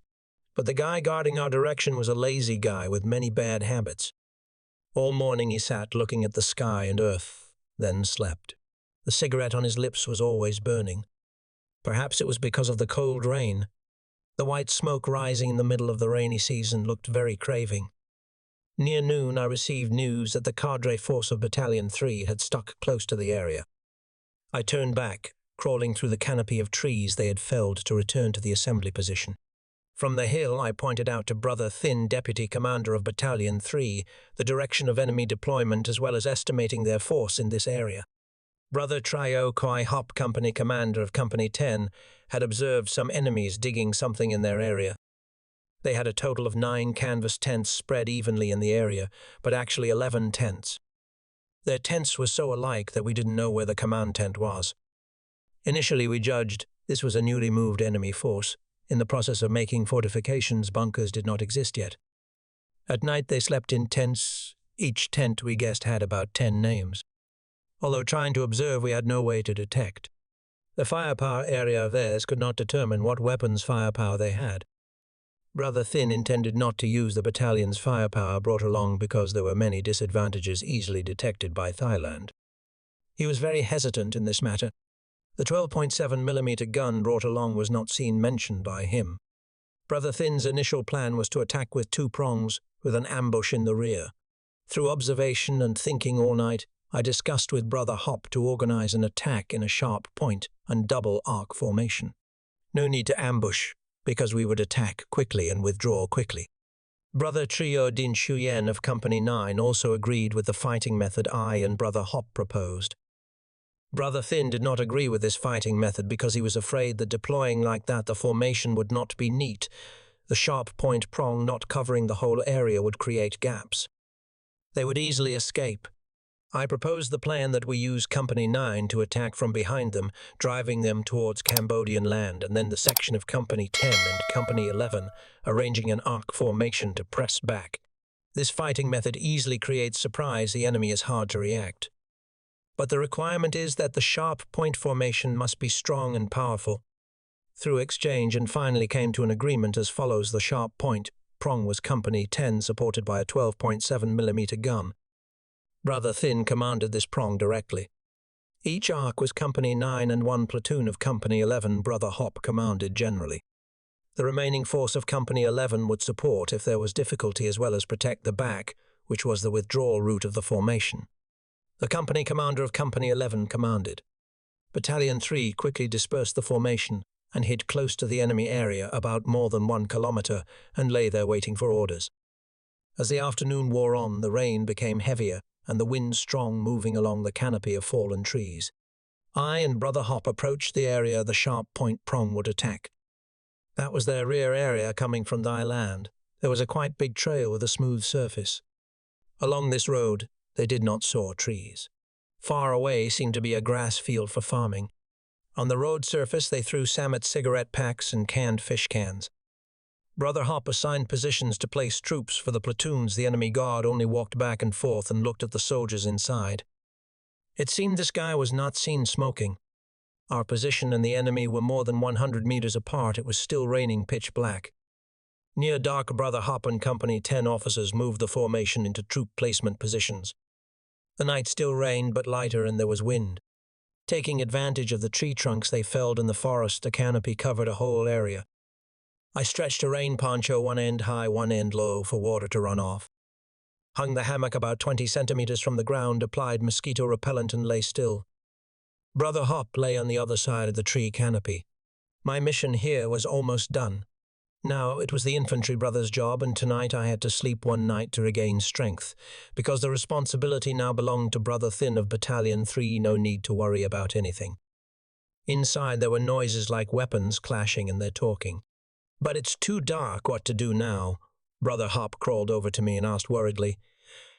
Speaker 1: But the guy guarding our direction was a lazy guy with many bad habits. All morning he sat looking at the sky and earth, then slept. The cigarette on his lips was always burning. Perhaps it was because of the cold rain. The white smoke rising in the middle of the rainy season looked very craving. Near noon I received news that the cadre force of Battalion 3 had stuck close to the area. I turned back, crawling through the canopy of trees they had felled to return to the assembly position. From the hill, I pointed out to Brother Thin, Deputy Commander of Battalion 3, the direction of enemy deployment as well as estimating their force in this area. Brother Trio Koi Hop, Company Commander of Company 10, had observed some enemies digging something in their area. They had a total of 9 canvas tents spread evenly in the area, but actually 11 tents. Their tents were so alike that we didn't know where the command tent was. Initially we judged this was a newly moved enemy force. In the process of making fortifications, bunkers did not exist yet. At night they slept in tents. Each tent we guessed had about 10 names. Although trying to observe, we had no way to detect. The firepower area of theirs could not determine what weapons firepower they had. Brother Thin intended not to use the battalion's firepower brought along because there were many disadvantages easily detected by Thailand. He was very hesitant in this matter. The 12.7mm gun brought along was not seen mentioned by him. Brother Thin's initial plan was to attack with 2 prongs, with an ambush in the rear. Through observation and thinking all night, I discussed with Brother Hop to organize an attack in a sharp point and double arc formation. No need to ambush, because we would attack quickly and withdraw quickly. Brother Trio Din Shuyen of Company 9 also agreed with the fighting method I and Brother Hop proposed. Brother Thin did not agree with this fighting method because he was afraid that deploying like that the formation would not be neat. The sharp point prong not covering the whole area would create gaps. They would easily escape. I proposed the plan that we use Company 9 to attack from behind them, driving them towards Cambodian land, and then the section of Company 10 and Company 11 arranging an arc formation to press back. This fighting method easily creates surprise. The enemy is hard to react. But the requirement is that the sharp point formation must be strong and powerful. Through exchange and finally came to an agreement as follows. The sharp point prong was Company 10 supported by a 12.7mm gun. Brother Thin commanded this prong directly. Each arc was Company 9 and 1 platoon of Company 11 Brother Hop commanded generally. The remaining force of Company 11 would support if there was difficulty as well as protect the back, which was the withdrawal route of the formation. The company commander of Company 11 commanded. Battalion 3 quickly dispersed the formation and hid close to the enemy area about more than 1 kilometer and lay there waiting for orders. As the afternoon wore on, the rain became heavier and the wind strong, moving along the canopy of fallen trees. I and Brother Hop approached the area the sharp point prong would attack. That was their rear area coming from thy land. There was a quite big trail with a smooth surface. Along this road, they did not saw trees. Far away seemed to be a grass field for farming. On the road surface they threw Samet cigarette packs and canned fish cans. Brother Hop assigned positions to place troops for the platoons. The enemy guard only walked back and forth and looked at the soldiers inside. It seemed this guy was not seen smoking. Our position and the enemy were more than 100 meters apart. It was still raining pitch black. Near dark, Brother Hop and Company 10 officers moved the formation into troop placement positions. The night still rained, but lighter, and there was wind. Taking advantage of the tree trunks they felled in the forest, a canopy covered a whole area. I stretched a rain poncho one end high, one end low, for water to run off. Hung the hammock about 20 centimeters from the ground, applied mosquito repellent, and lay still. Brother Hop lay on the other side of the tree canopy. My mission here was almost done. Now it was the infantry brother's job, and tonight I had to sleep one night to regain strength, because the responsibility now belonged to Brother Thin of Battalion 3. No need to worry about anything. Inside there were noises like weapons clashing and their talking. But it's too dark. What to do now? Brother Hop crawled over to me and asked worriedly,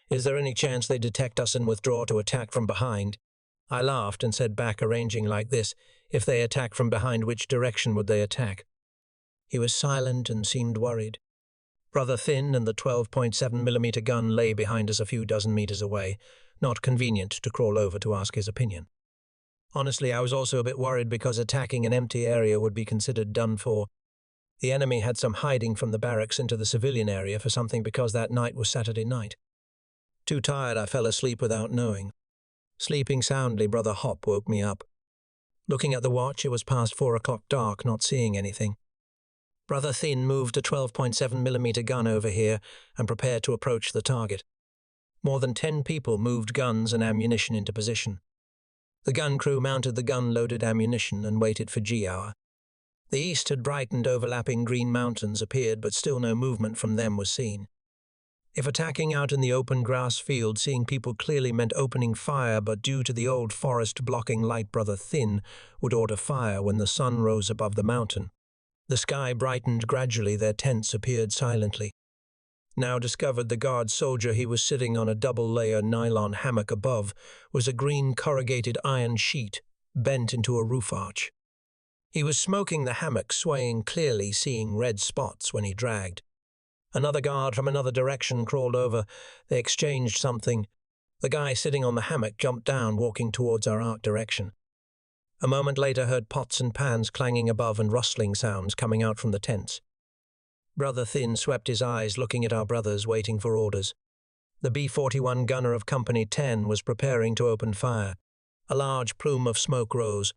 Speaker 1: "Is there any chance they detect us and withdraw to attack from behind?" I laughed and said back, arranging like this: "If they attack from behind, which direction would they attack?" He was silent and seemed worried. Brother Thin and the 12.7mm gun lay behind us a few dozen meters away, not convenient to crawl over to ask his opinion. Honestly, I was also a bit worried because attacking an empty area would be considered done for. The enemy had some hiding from the barracks into the civilian area for something because that night was Saturday night. Too tired, I fell asleep without knowing. Sleeping soundly, Brother Hop woke me up. Looking at the watch, it was past 4 o'clock dark, not seeing anything. Brother Thin moved a 12.7mm gun over here and prepared to approach the target. More than 10 people moved guns and ammunition into position. The gun crew mounted the gun-loaded ammunition and waited for G-hour. The east had brightened, overlapping green mountains appeared, but still no movement from them was seen. If attacking out in the open grass field, seeing people clearly meant opening fire, but due to the old forest blocking light, Brother Thin would order fire when the sun rose above the mountain. The sky brightened gradually, their tents appeared silently. Now discovered the guard soldier he was sitting on a double-layer nylon hammock above was a green corrugated iron sheet bent into a roof arch. He was smoking the hammock, swaying clearly, seeing red spots when he dragged. Another guard from another direction crawled over. They exchanged something. The guy sitting on the hammock jumped down, walking towards our arc direction. A moment later heard pots and pans clanging above and rustling sounds coming out from the tents. Brother Thin swept his eyes, looking at our brothers, waiting for orders. The B-41 gunner of Company 10 was preparing to open fire. A large plume of smoke rose.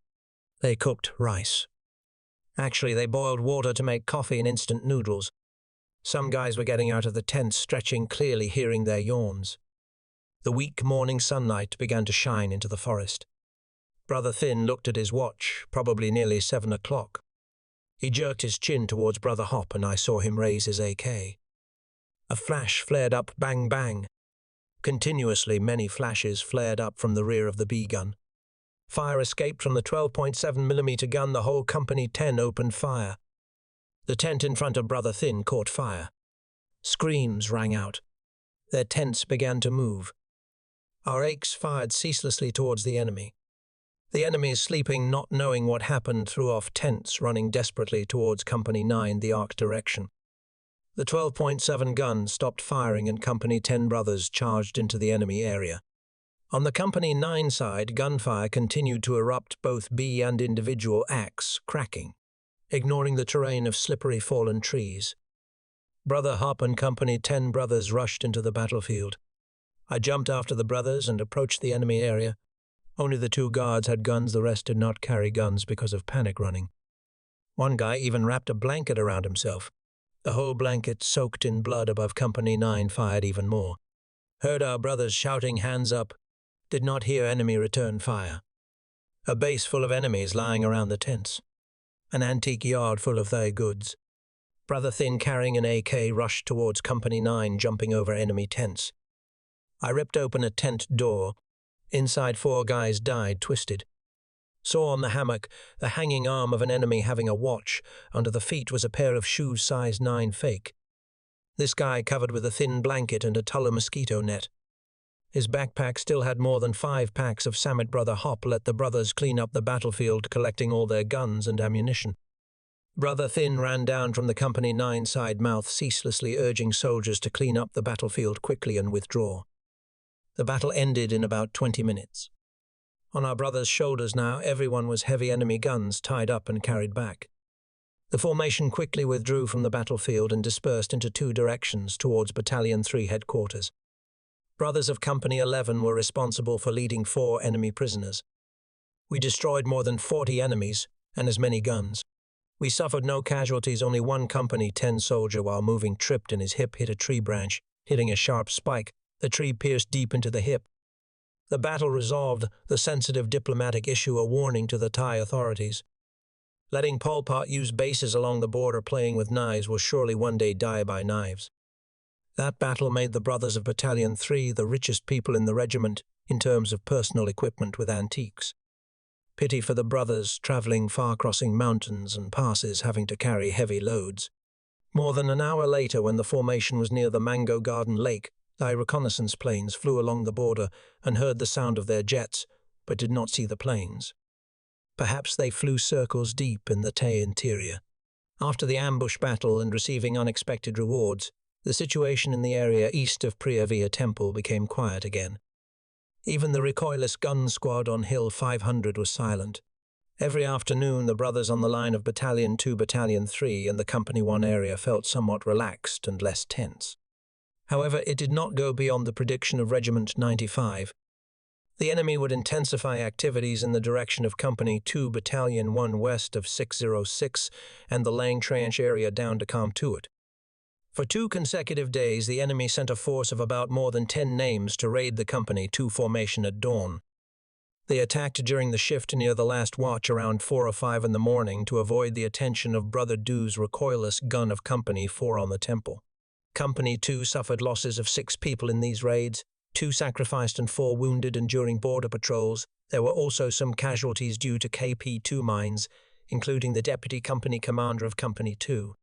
Speaker 1: They cooked rice. Actually, they boiled water to make coffee and instant noodles. Some guys were getting out of the tents, stretching clearly, hearing their yawns. The weak morning sunlight began to shine into the forest. Brother Thin looked at his watch, probably nearly 7 o'clock. He jerked his chin towards Brother Hop, and I saw him raise his AK. A flash flared up, bang, bang. Continuously, many flashes flared up from the rear of the B-gun. Fire escaped from the 12.7mm gun. The whole Company 10 opened fire. The tent in front of Brother Thin caught fire. Screams rang out. Their tents began to move. Our AKs fired ceaselessly towards the enemy. The enemy, sleeping, not knowing what happened, threw off tents, running desperately towards Company 9, the arc direction. The 12.7 gun stopped firing and Company 10 brothers charged into the enemy area. On the Company 9 side, gunfire continued to erupt, both B and individual AKs cracking, ignoring the terrain of slippery fallen trees. Brother Hop and Company 10 brothers rushed into the battlefield. I jumped after the brothers and approached the enemy area. Only the 2 guards had guns, the rest did not carry guns because of panic running. One guy even wrapped a blanket around himself. The whole blanket, soaked in blood above Company 9, fired even more. Heard our brothers shouting, "Hands up." Did not hear enemy return fire. A base full of enemies lying around the tents. An antique yard full of their goods. Brother Thin, carrying an AK, rushed towards Company 9, jumping over enemy tents. I ripped open a tent door. Inside, 4 guys died, twisted. Saw on the hammock the hanging arm of an enemy having a watch. Under the feet was a pair of shoes size 9 fake. This guy covered with a thin blanket and a tulle mosquito net. His backpack still had more than 5 packs of Samit. Brother Hop let the brothers clean up the battlefield, collecting all their guns and ammunition. Brother Thin ran down from the Company 9 side mouth, ceaselessly urging soldiers to clean up the battlefield quickly and withdraw. The battle ended in about 20 minutes. On our brothers' shoulders now, everyone was heavy enemy guns tied up and carried back. The formation quickly withdrew from the battlefield and dispersed into 2 directions towards Battalion 3 headquarters. Brothers of Company 11 were responsible for leading 4 enemy prisoners. We destroyed more than 40 enemies and as many guns. We suffered no casualties. Only one Company 10 soldier, while moving, tripped and his hip hit a tree branch, hitting a sharp spike. The tree pierced deep into the hip. The battle resolved the sensitive diplomatic issue, a warning to the Thai authorities. Letting Pol Pot use bases along the border playing with knives will surely one day die by knives. That battle made the brothers of Battalion 3 the richest people in the regiment in terms of personal equipment with antiques. Pity for the brothers traveling far, crossing mountains and passes, having to carry heavy loads. More than an hour later, when the formation was near the Mango Garden Lake, Thai reconnaissance planes flew along the border and heard the sound of their jets, but did not see the planes. Perhaps they flew circles deep in the Thai interior. After the ambush battle and receiving unexpected rewards, the situation in the area east of Priyavia Temple became quiet again. Even the recoilless gun squad on Hill 500 was silent. Every afternoon, the brothers on the line of Battalion 2, Battalion 3 and the Company 1 area felt somewhat relaxed and less tense. However, it did not go beyond the prediction of Regiment 95. The enemy would intensify activities in the direction of Company 2, Battalion 1 west of 606 and the Lang Trench area down to Kamtuat. For 2 consecutive days, the enemy sent a force of about more than 10 names to raid the Company 2 formation at dawn. They attacked during the shift near the last watch around 4 or 5 in the morning to avoid the attention of Brother Du's recoilless gun of Company 4 on the temple. Company 2 suffered losses of 6 people in these raids, 2 sacrificed and 4 wounded, and during border patrols, there were also some casualties due to KP2 mines, including the Deputy Company Commander of Company 2.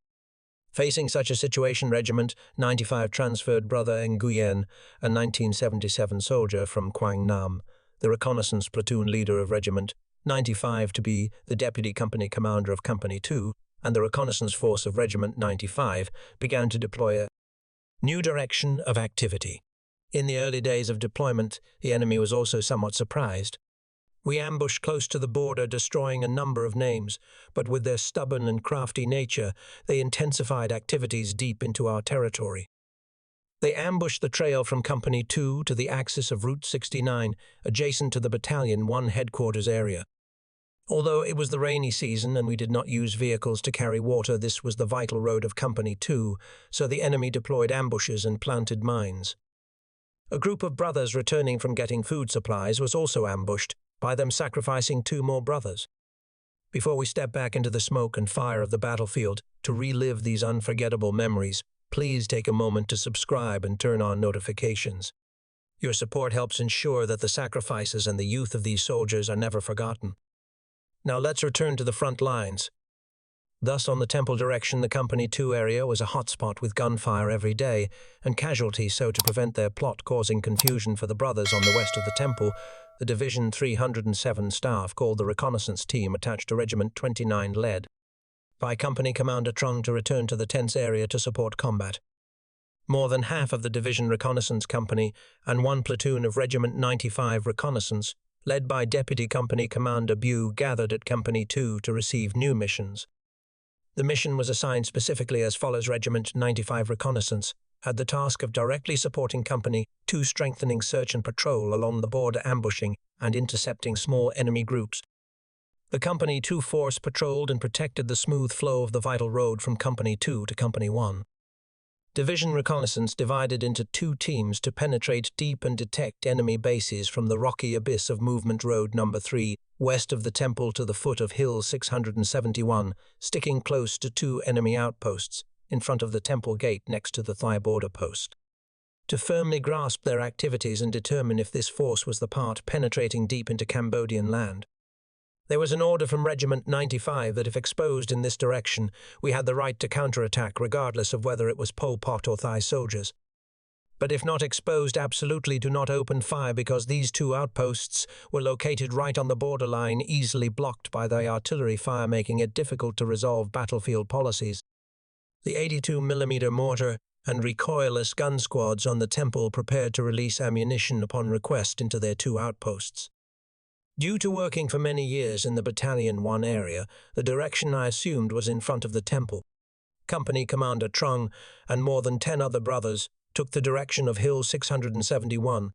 Speaker 1: Facing such a situation, Regiment 95 transferred Brother Nguyen, a 1977 soldier from Quang Nam, the reconnaissance platoon leader of Regiment 95, to be the Deputy Company Commander of Company 2, and the reconnaissance force of Regiment 95 began to deploy a new direction of activity. In the early days of deployment, the enemy was also somewhat surprised. We ambushed close to the border, destroying a number of names, but with their stubborn and crafty nature, they intensified activities deep into our territory. They ambushed the trail from Company 2 to the axis of Route 69, adjacent to the Battalion 1 headquarters area. Although it was the rainy season and we did not use vehicles to carry water, this was the vital road of Company 2, so the enemy deployed ambushes and planted mines. A group of brothers returning from getting food supplies was also ambushed, by them sacrificing 2 more brothers. Before we step back into the smoke and fire of the battlefield to relive these unforgettable memories, please take a moment to subscribe and turn on notifications. Your support helps ensure that the sacrifices and the youth of these soldiers are never forgotten. Now let's return to the front lines. Thus, on the temple direction, the Company 2 area was a hotspot with gunfire every day, and casualties, so to prevent their plot causing confusion for the brothers on the west of the temple, the Division 307 staff called the reconnaissance team attached to Regiment 29 led by Company Commander Trung to return to the tense area to support combat. More than half of the Division Reconnaissance Company and 1 platoon of Regiment 95 Reconnaissance, led by Deputy Company Commander Bu, gathered at Company 2 to receive new missions. The mission was assigned specifically as follows: Regiment 95 Reconnaissance had the task of directly supporting Company 2, strengthening search and patrol along the border, ambushing and intercepting small enemy groups. The Company 2 force patrolled and protected the smooth flow of the vital road from Company 2 to Company 1. Division Reconnaissance divided into 2 teams to penetrate deep and detect enemy bases from the rocky abyss of Movement Road No. 3, west of the temple to the foot of Hill 671, sticking close to 2 enemy outposts in front of the temple gate next to the Thai border post. To firmly grasp their activities and determine if this force was the part penetrating deep into Cambodian land. There was an order from Regiment 95 that if exposed in this direction, we had the right to counterattack regardless of whether it was Pol Pot or Thai soldiers. But if not exposed, absolutely do not open fire, because these 2 outposts were located right on the borderline, easily blocked by the artillery fire, making it difficult to resolve battlefield policies. The 82mm mortar and recoilless gun squads on the temple prepared to release ammunition upon request into their 2 outposts. Due to working for many years in the Battalion 1 area, the direction I assumed was in front of the temple. Company Commander Trung and more than 10 other brothers took the direction of Hill 671.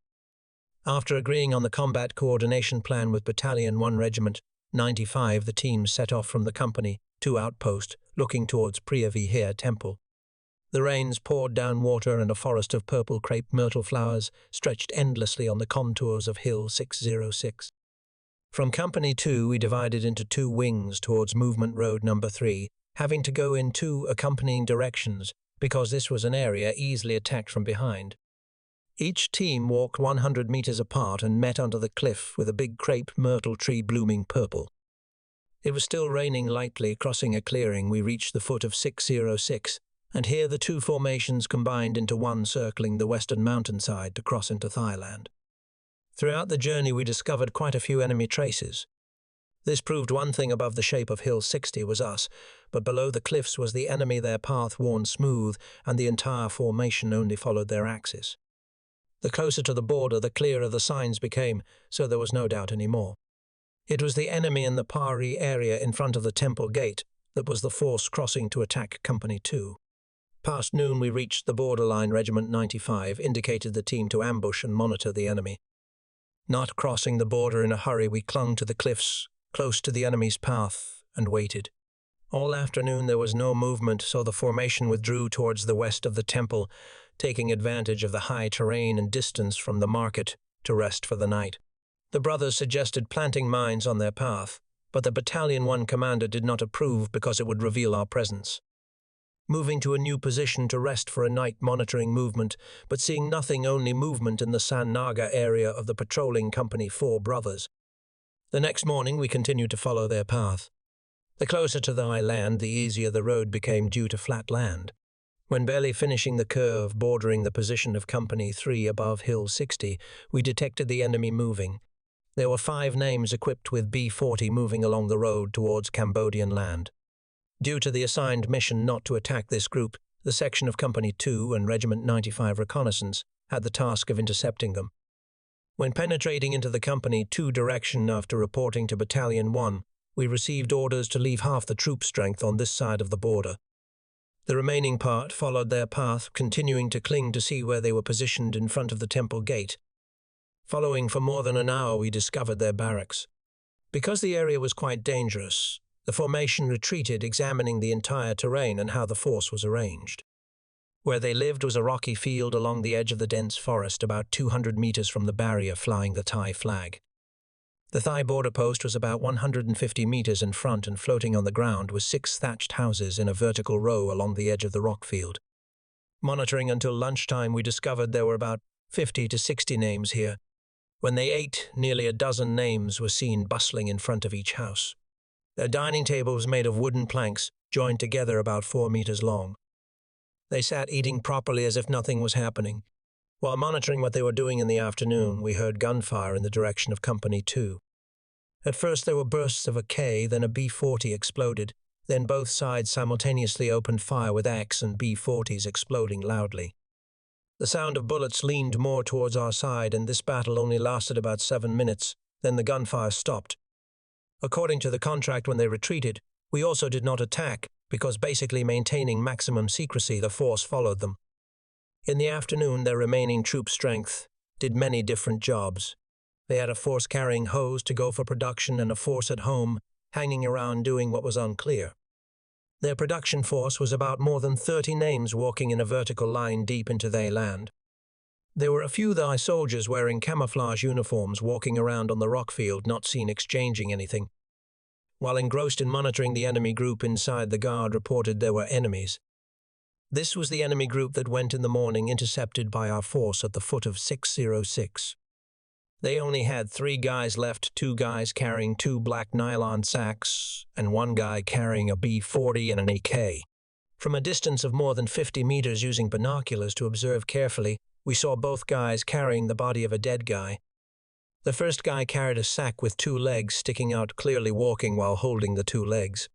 Speaker 1: After agreeing on the combat coordination plan with Battalion 1 Regiment 95, the teams set off from the Company 2 outpost, looking towards Priyavia Temple. The rains poured down water, and a forest of purple crepe myrtle flowers stretched endlessly on the contours of Hill 606. From Company 2, we divided into 2 wings towards Movement Road No. 3, having to go in 2 accompanying directions because this was an area easily attacked from behind. Each team walked 100 meters apart and met under the cliff with a big crepe myrtle tree blooming purple. It was still raining lightly. Crossing a clearing, we reached the foot of 606, and here the two formations combined into one circling the western mountainside to cross into Thailand. Throughout the journey we discovered quite a few enemy traces. This proved one thing: above the shape of Hill 60 was us, but below the cliffs was the enemy, their path worn smooth, and the entire formation only followed their axis. The closer to the border, the clearer the signs became, so there was no doubt any more. It was the enemy in the Pari area in front of the temple gate that was the force crossing to attack Company 2. Past noon we reached the borderline. Regiment 95 indicated the team to ambush and monitor the enemy. Not crossing the border in a hurry, we clung to the cliffs, close to the enemy's path, and waited. All afternoon there was no movement, so the formation withdrew towards the west of the temple, taking advantage of the high terrain and distance from the market to rest for the night. The brothers suggested planting mines on their path, but the Battalion 1 commander did not approve because it would reveal our presence. Moving to a new position to rest for a night, monitoring movement, but seeing nothing, only movement in the San Naga area of the patrolling Company 4 brothers. The next morning we continued to follow their path. The closer to the high land, the easier the road became due to flat land. When barely finishing the curve bordering the position of Company 3 above Hill 60, we detected the enemy moving. There were 5 names equipped with B-40 moving along the road towards Cambodian land. Due to the assigned mission not to attack this group, the section of Company 2 and Regiment 95 reconnaissance had the task of intercepting them. When penetrating into the Company 2 direction after reporting to Battalion 1, we received orders to leave half the troop strength on this side of the border. The remaining part followed their path, continuing to cling to see where they were positioned in front of the temple gate. Following for more than an hour, we discovered their barracks. Because the area was quite dangerous, the formation retreated, examining the entire terrain and how the force was arranged. Where they lived was a rocky field along the edge of the dense forest, about 200 meters from the barrier flying the Thai flag. The Thai border post was about 150 meters in front, and floating on the ground was 6 thatched houses in a vertical row along the edge of the rock field. Monitoring until lunchtime, we discovered there were about 50 to 60 names here. When they ate, nearly a dozen names were seen bustling in front of each house. Their dining table was made of wooden planks, joined together about 4 meters long. They sat eating properly as if nothing was happening. While monitoring what they were doing in the afternoon, we heard gunfire in the direction of Company 2. At first there were bursts of a K, then a B-40 exploded, then both sides simultaneously opened fire with X and B-40s exploding loudly. The sound of bullets leaned more towards our side, and this battle only lasted about 7 minutes, then the gunfire stopped. According to the contract, when they retreated, we also did not attack, because basically maintaining maximum secrecy, the force followed them. In the afternoon, their remaining troop strength did many different jobs. They had a force carrying hose to go for production and a force at home, hanging around doing what was unclear. Their production force was about more than 30 names walking in a vertical line deep into their land. There were a few Thai soldiers wearing camouflage uniforms walking around on the rock field, not seen exchanging anything. While engrossed in monitoring the enemy group inside, the guard reported there were enemies. This was the enemy group that went in the morning, intercepted by our force at the foot of 606. They only had 3 guys left, 2 guys carrying 2 black nylon sacks, and 1 guy carrying a B-40 and an AK. From a distance of more than 50 meters, using binoculars to observe carefully, we saw both guys carrying the body of a dead guy. The first guy carried a sack with 2 legs sticking out, clearly walking while holding the 2 legs.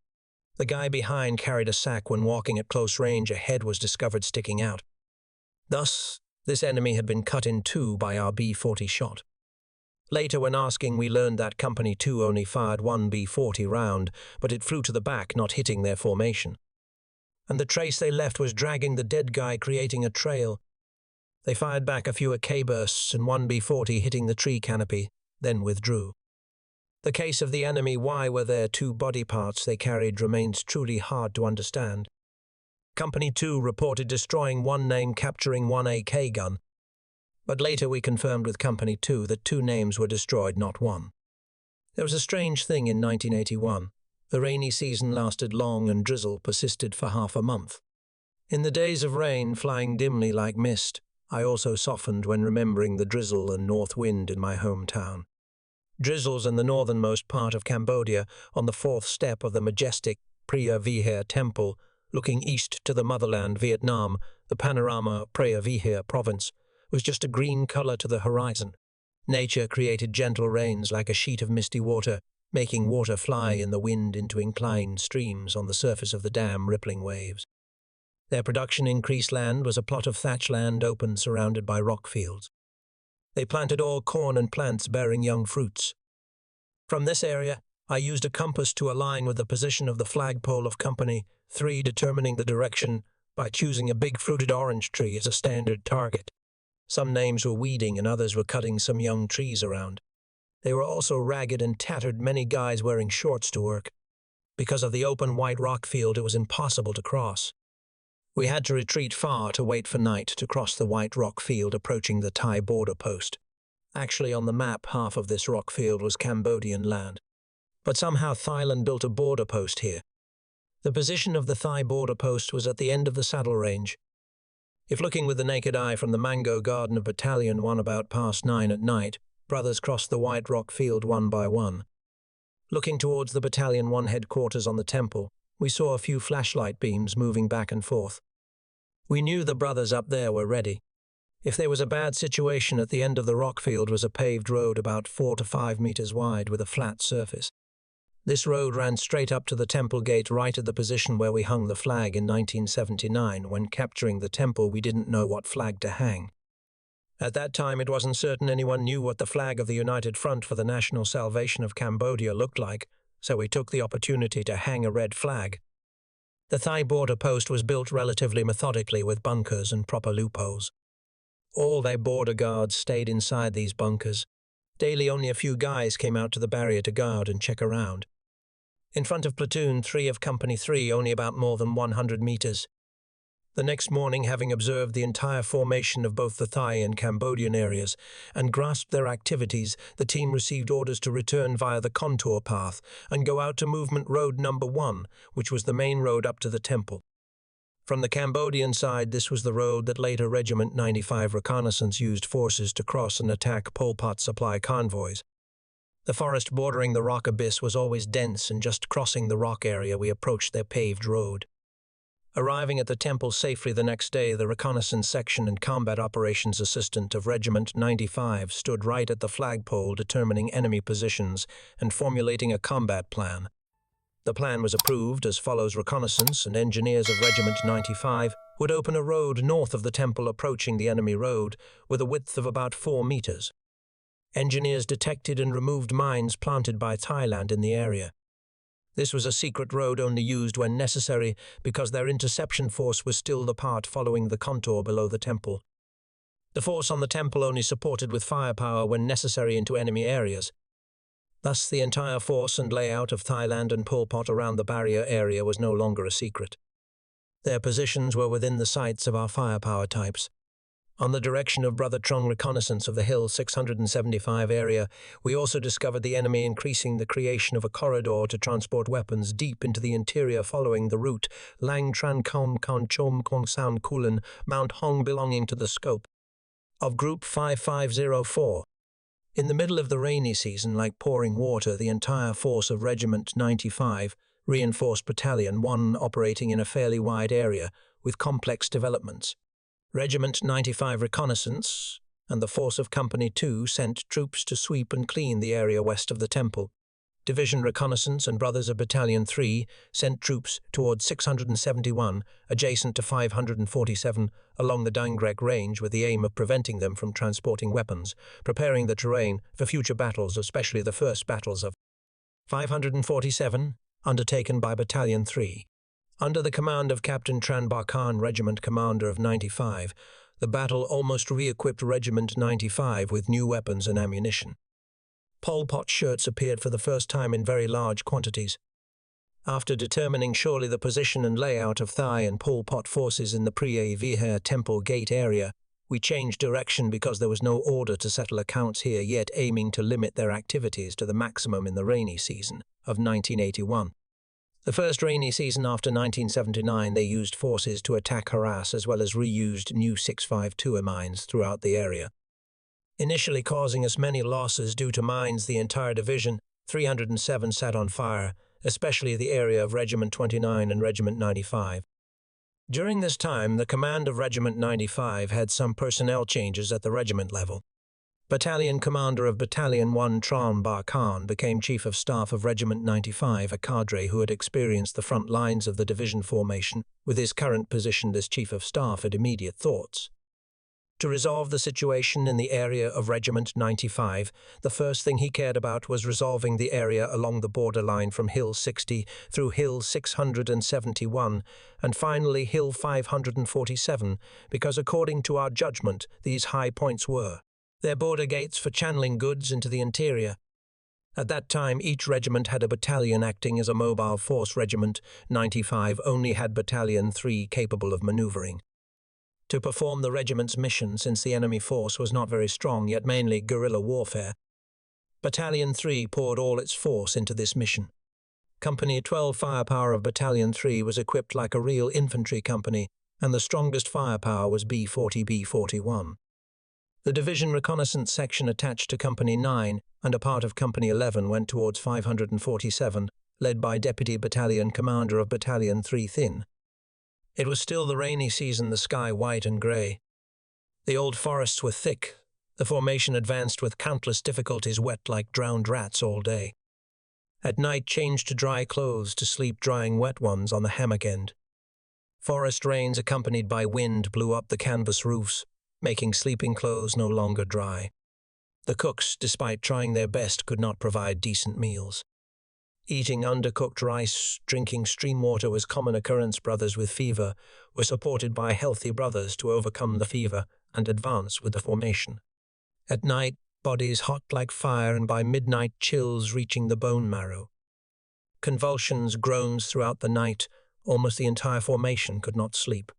Speaker 1: The guy behind carried a sack. When walking at close range, a head was discovered sticking out. Thus, this enemy had been cut in 2 by our B-40 shot. Later, when asking, we learned that Company 2 only fired 1 B-40 round, but it flew to the back, not hitting their formation. And the trace they left was dragging the dead guy, creating a trail. They fired back a few AK bursts and 1 B-40 hitting the tree canopy, then withdrew. The case of the enemy, why were there 2 body parts they carried, remains truly hard to understand. Company 2 reported destroying 1 name, capturing 1 AK gun, but later we confirmed with Company 2 that 2 names were destroyed, not 1. There was a strange thing in 1981. The rainy season lasted long and drizzle persisted for half a month. In the days of rain, flying dimly like mist, I also softened when remembering the drizzle and north wind in my hometown. Drizzles in the northernmost part of Cambodia, on the 4th step of the majestic Preah Vihear temple, Looking east to the motherland, Vietnam, the panorama of Preah Vihear province was just a green color to the horizon. Nature created gentle rains like a sheet of misty water, making water fly in the wind into inclined streams on the surface of the dam rippling waves. Their production increased land was a plot of thatch land open surrounded by rock fields. They planted all corn and plants bearing young fruits. From this area, I used a compass to align with the position of the flagpole of Company 3, determining the direction by choosing a big fruited orange tree as a standard target. Some names were weeding and others were cutting some young trees around. They were also ragged and tattered, many guys wearing shorts to work. Because of the open white rock field, it was impossible to cross. We had to retreat far to wait for night to cross the white rock field approaching the Thai border post. Actually, on the map, half of this rock field was Cambodian land. But somehow Thailand built a border post here. The position of the Thai border post was at the end of the saddle range. If looking with the naked eye from the mango garden of Battalion 1 about past 9 at night, brothers crossed the white rock field one by one. Looking towards the Battalion 1 headquarters on the temple, we saw a few flashlight beams moving back and forth. We knew the brothers up there were ready. If there was a bad situation, at the end of the rock field was a paved road about 4 to 5 meters wide with a flat surface. This road ran straight up to the temple gate, right at the position where we hung the flag in 1979. When capturing the temple, we didn't know what flag to hang. At that time, it wasn't certain anyone knew what the flag of the United Front for the National Salvation of Cambodia looked like, so we took the opportunity to hang a red flag. The Thai border post was built relatively methodically with bunkers and proper loopholes. All their border guards stayed inside these bunkers. Daily, only a few guys came out to the barrier to guard and check around. In front of Platoon 3 of Company 3, only about more than 100 meters. The next morning, having observed the entire formation of both the Thai and Cambodian areas and grasped their activities, the team received orders to return via the contour path and go out to Movement Road number 1, which was the main road up to the temple. From the Cambodian side, this was the road that later Regiment 95 Reconnaissance used forces to cross and attack Pol Pot supply convoys. The forest bordering the rock abyss was always dense, and just crossing the rock area we approached their paved road. Arriving at the temple safely the next day, the reconnaissance section and combat operations assistant of Regiment 95 stood right at the flagpole determining enemy positions and formulating a combat plan. The plan was approved as follows: reconnaissance and engineers of Regiment 95 would open a road north of the temple approaching the enemy road with a width of about 4 meters. Engineers detected and removed mines planted by Thailand in the area. This was a secret road only used when necessary because their interception force was still the part following the contour below the temple. The force on the temple only supported with firepower when necessary into enemy areas. Thus, the entire force and layout of Thailand and Pol Pot around the barrier area was no longer a secret. Their positions were within the sights of our firepower types. On the direction of Brother Trung reconnaissance of the Hill 675 area, we also discovered the enemy increasing the creation of a corridor to transport weapons deep into the interior following the route Lang Tran Kom Kon Chom Kong Sound Kulan Mount Hong belonging to the scope of Group 5504. In the middle of the rainy season, like pouring water, the entire force of Regiment 95 reinforced Battalion 1 operating in a fairly wide area with complex developments. Regiment 95 Reconnaissance and the force of Company 2 sent troops to sweep and clean the area west of the temple. Division Reconnaissance and Brothers of Battalion 3 sent troops towards 671, adjacent to 547, along the Dangrek Range with the aim of preventing them from transporting weapons, preparing the terrain for future battles, especially the first battles of 547, undertaken by Battalion 3. Under the command of Captain Tran Khan, Regiment Commander of 95, the battle almost re-equipped Regiment 95 with new weapons and ammunition. Pol Pot shirts appeared for the first time in very large quantities. After determining surely the position and layout of Thai and Pol Pot forces in the Preah Vihear Temple Gate area, we changed direction because there was no order to settle accounts here, yet aiming to limit their activities to the maximum in the rainy season of 1981. The first rainy season after 1979, they used forces to attack harass as well as reused new 652 mines throughout the area. Initially causing us many losses due to mines, the entire division, 307, sat on fire, especially the area of Regiment 29 and Regiment 95. During this time, the command of Regiment 95 had some personnel changes at the regiment level. Battalion Commander of Battalion 1 Tran Khan became Chief of Staff of Regiment 95, a cadre who had experienced the front lines of the division formation, with his current position as Chief of Staff had immediate thoughts. To resolve the situation in the area of Regiment 95, the first thing he cared about was resolving the area along the borderline from Hill 60 through Hill 671 and finally Hill 547, because according to our judgment, these high points were their border gates for channeling goods into the interior. At that time, each regiment had a battalion acting as a mobile force. Regiment 95 only had Battalion 3 capable of maneuvering. To perform the regiment's mission, since the enemy force was not very strong, yet mainly guerrilla warfare, Battalion 3 poured all its force into this mission. Company 12 firepower of Battalion 3 was equipped like a real infantry company, and the strongest firepower was B-40, B-41. The division reconnaissance section attached to Company 9 and a part of Company 11 went towards 547, led by Deputy Battalion Commander of Battalion 3 Thin. It was still the rainy season, the sky white and grey. The old forests were thick. The formation advanced with countless difficulties, wet like drowned rats all day. At night changed to dry clothes to sleep, drying wet ones on the hammock end. Forest rains accompanied by wind blew up the canvas roofs, making sleeping clothes no longer dry. The cooks, despite trying their best, could not provide decent meals. Eating undercooked rice, drinking stream water was common occurrence. Brothers with fever were supported by healthy brothers to overcome the fever and advance with the formation. At night, bodies hot like fire, and by midnight chills reaching the bone marrow. Convulsions, groans throughout the night. Almost the entire formation could not sleep.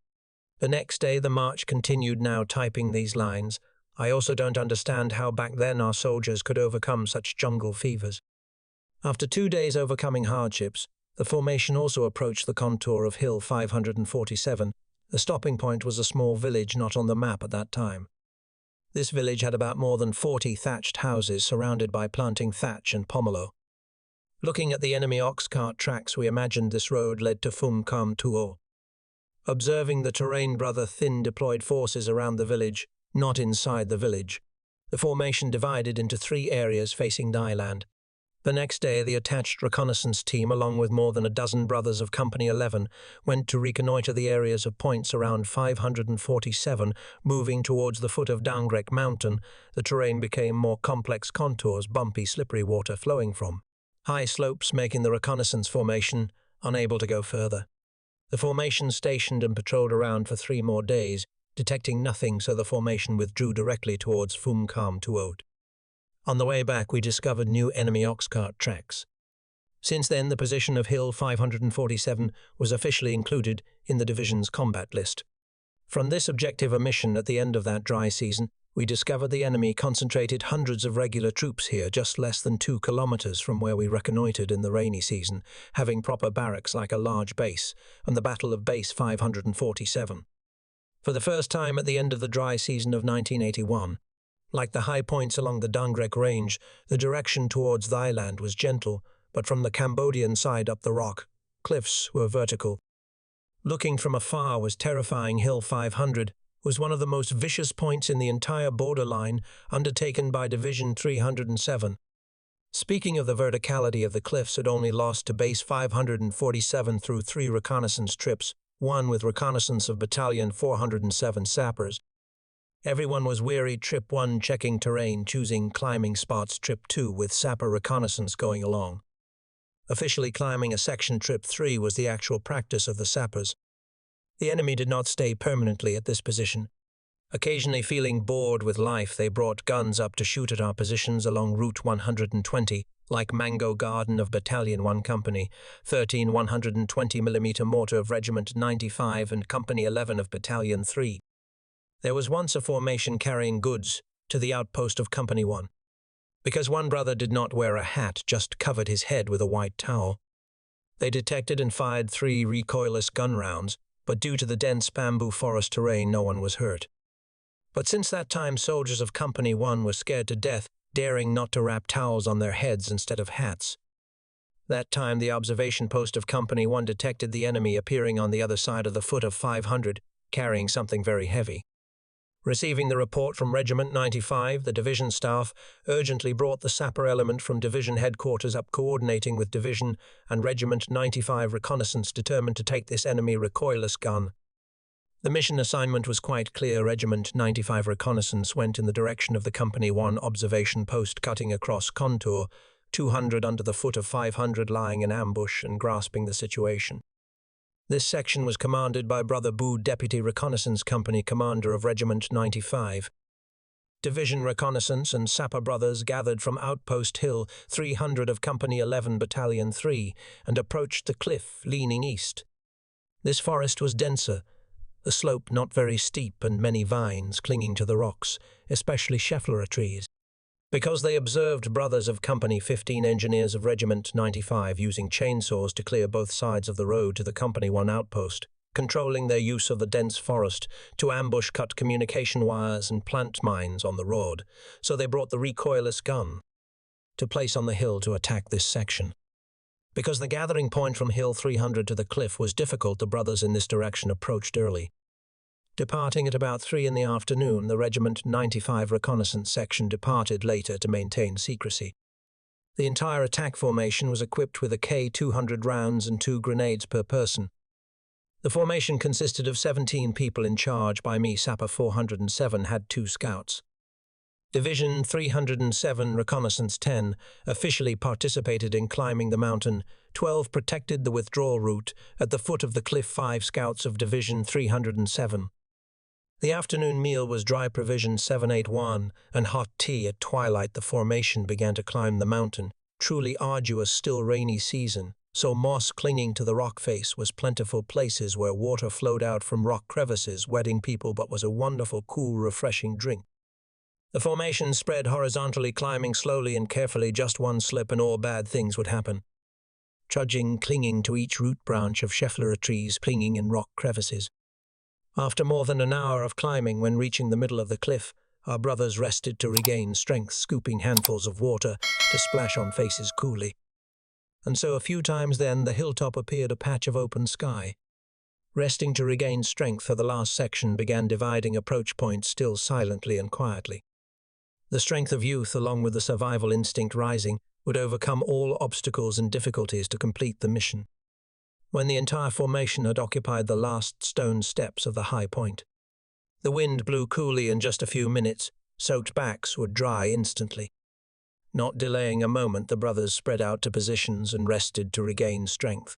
Speaker 1: The next day the march continued, now typing these lines. I also don't understand how back then our soldiers could overcome such jungle fevers. After 2 days overcoming hardships, the formation also approached the contour of Hill 547. The stopping point was a small village not on the map at that time. This village had about more than 40 thatched houses surrounded by planting thatch and pomelo. Looking at the enemy ox cart tracks, we imagined this road led to Phum Kam Tuo. Observing the terrain, Brother Thin deployed forces around the village, not inside the village. The formation divided into 3 areas facing Nyland. The next day, the attached reconnaissance team, along with more than a dozen brothers of Company 11, went to reconnoitre the areas of points around 547, moving towards the foot of Dangrek Mountain. The terrain became more complex contours, bumpy, slippery water flowing from high slopes, making the reconnaissance formation unable to go further. The formation stationed and patrolled around for 3 more days, detecting nothing, so the formation withdrew directly towards Phum Kam Tuot. On the way back, we discovered new enemy ox cart tracks. Since then, the position of Hill 547 was officially included in the division's combat list. From this objective omission at the end of that dry season, we discovered the enemy concentrated hundreds of regular troops here, just less than 2 kilometers from where we reconnoitred in the rainy season, having proper barracks like a large base, and the Battle of Base 547. For the first time at the end of the dry season of 1981, like the high points along the Dangrek Range, the direction towards Thailand was gentle, but from the Cambodian side up the rock, cliffs were vertical. Looking from afar was terrifying. Hill 500 was one of the most vicious points in the entire borderline undertaken by Division 307. Speaking of the verticality of the cliffs, it only lost to Base 547 through 3 reconnaissance trips, one with reconnaissance of Battalion 407 sappers. Everyone was weary. Trip 1 checking terrain, choosing climbing spots. Trip 2 with sapper reconnaissance going along. Officially climbing a section. Trip 3 was the actual practice of the sappers. The enemy did not stay permanently at this position. Occasionally feeling bored with life, they brought guns up to shoot at our positions along Route 120, like Mango Garden of Battalion 1 Company, 13 120mm mortar of Regiment 95 and Company 11 of Battalion 3. There was once a formation carrying goods to the outpost of Company 1. Because one brother did not wear a hat, just covered his head with a white towel. They detected and fired 3 recoilless gun rounds, but due to the dense bamboo forest terrain, no one was hurt. But since that time, soldiers of Company 1 were scared to death, daring not to wrap towels on their heads instead of hats. That time the observation post of Company 1 detected the enemy appearing on the other side of the foot of 500, carrying something very heavy. Receiving the report from Regiment 95, the division staff urgently brought the sapper element from division headquarters up, coordinating with Division and Regiment 95 reconnaissance, determined to take this enemy recoilless gun. The mission assignment was quite clear. Regiment 95 reconnaissance went in the direction of the Company 1 observation post, cutting across contour, 200 under the foot of 500, lying in ambush and grasping the situation. This section was commanded by Brother Boo, Deputy Reconnaissance Company Commander of Regiment 95. Division Reconnaissance and Sapper Brothers gathered from Outpost Hill 300 of Company 11 Battalion 3 and approached the cliff, leaning east. This forest was denser, the slope not very steep and many vines clinging to the rocks, especially schefflera trees. Because they observed brothers of Company 15 engineers of Regiment 95 using chainsaws to clear both sides of the road to the Company 1 outpost, controlling their use of the dense forest to ambush, cut communication wires and plant mines on the road, so they brought the recoilless gun to place on the hill to attack this section. Because the gathering point from Hill 300 to the cliff was difficult, the brothers in this direction approached early. Departing at about 3 in the afternoon, the Regiment 95 reconnaissance section departed later to maintain secrecy. The entire attack formation was equipped with a K200 rounds and 2 grenades per person. The formation consisted of 17 people in charge by me. Sapper 407 had 2 scouts. Division 307 Reconnaissance 10 officially participated in climbing the mountain. 12 protected the withdrawal route at the foot of the cliff. 5 scouts of Division 307. The afternoon meal was dry provision 781 and hot tea. At twilight the formation began to climb the mountain. Truly arduous, still rainy season, so moss clinging to the rock face was plentiful, places where water flowed out from rock crevices, wetting people, but was a wonderful, cool, refreshing drink. The formation spread horizontally, climbing slowly and carefully. Just one slip and all bad things would happen. Trudging, clinging to each root branch of schefflera trees, clinging in rock crevices. After more than an hour of climbing, when reaching the middle of the cliff, our brothers rested to regain strength, scooping handfuls of water to splash on faces coolly. And so a few times then the hilltop appeared a patch of open sky. Resting to regain strength for the last section, began dividing approach points, still silently and quietly. The strength of youth, along with the survival instinct rising, would overcome all obstacles and difficulties to complete the mission. When the entire formation had occupied the last stone steps of the high point, the wind blew coolly. In just a few minutes, soaked backs would dry instantly. Not delaying a moment, the brothers spread out to positions and rested to regain strength.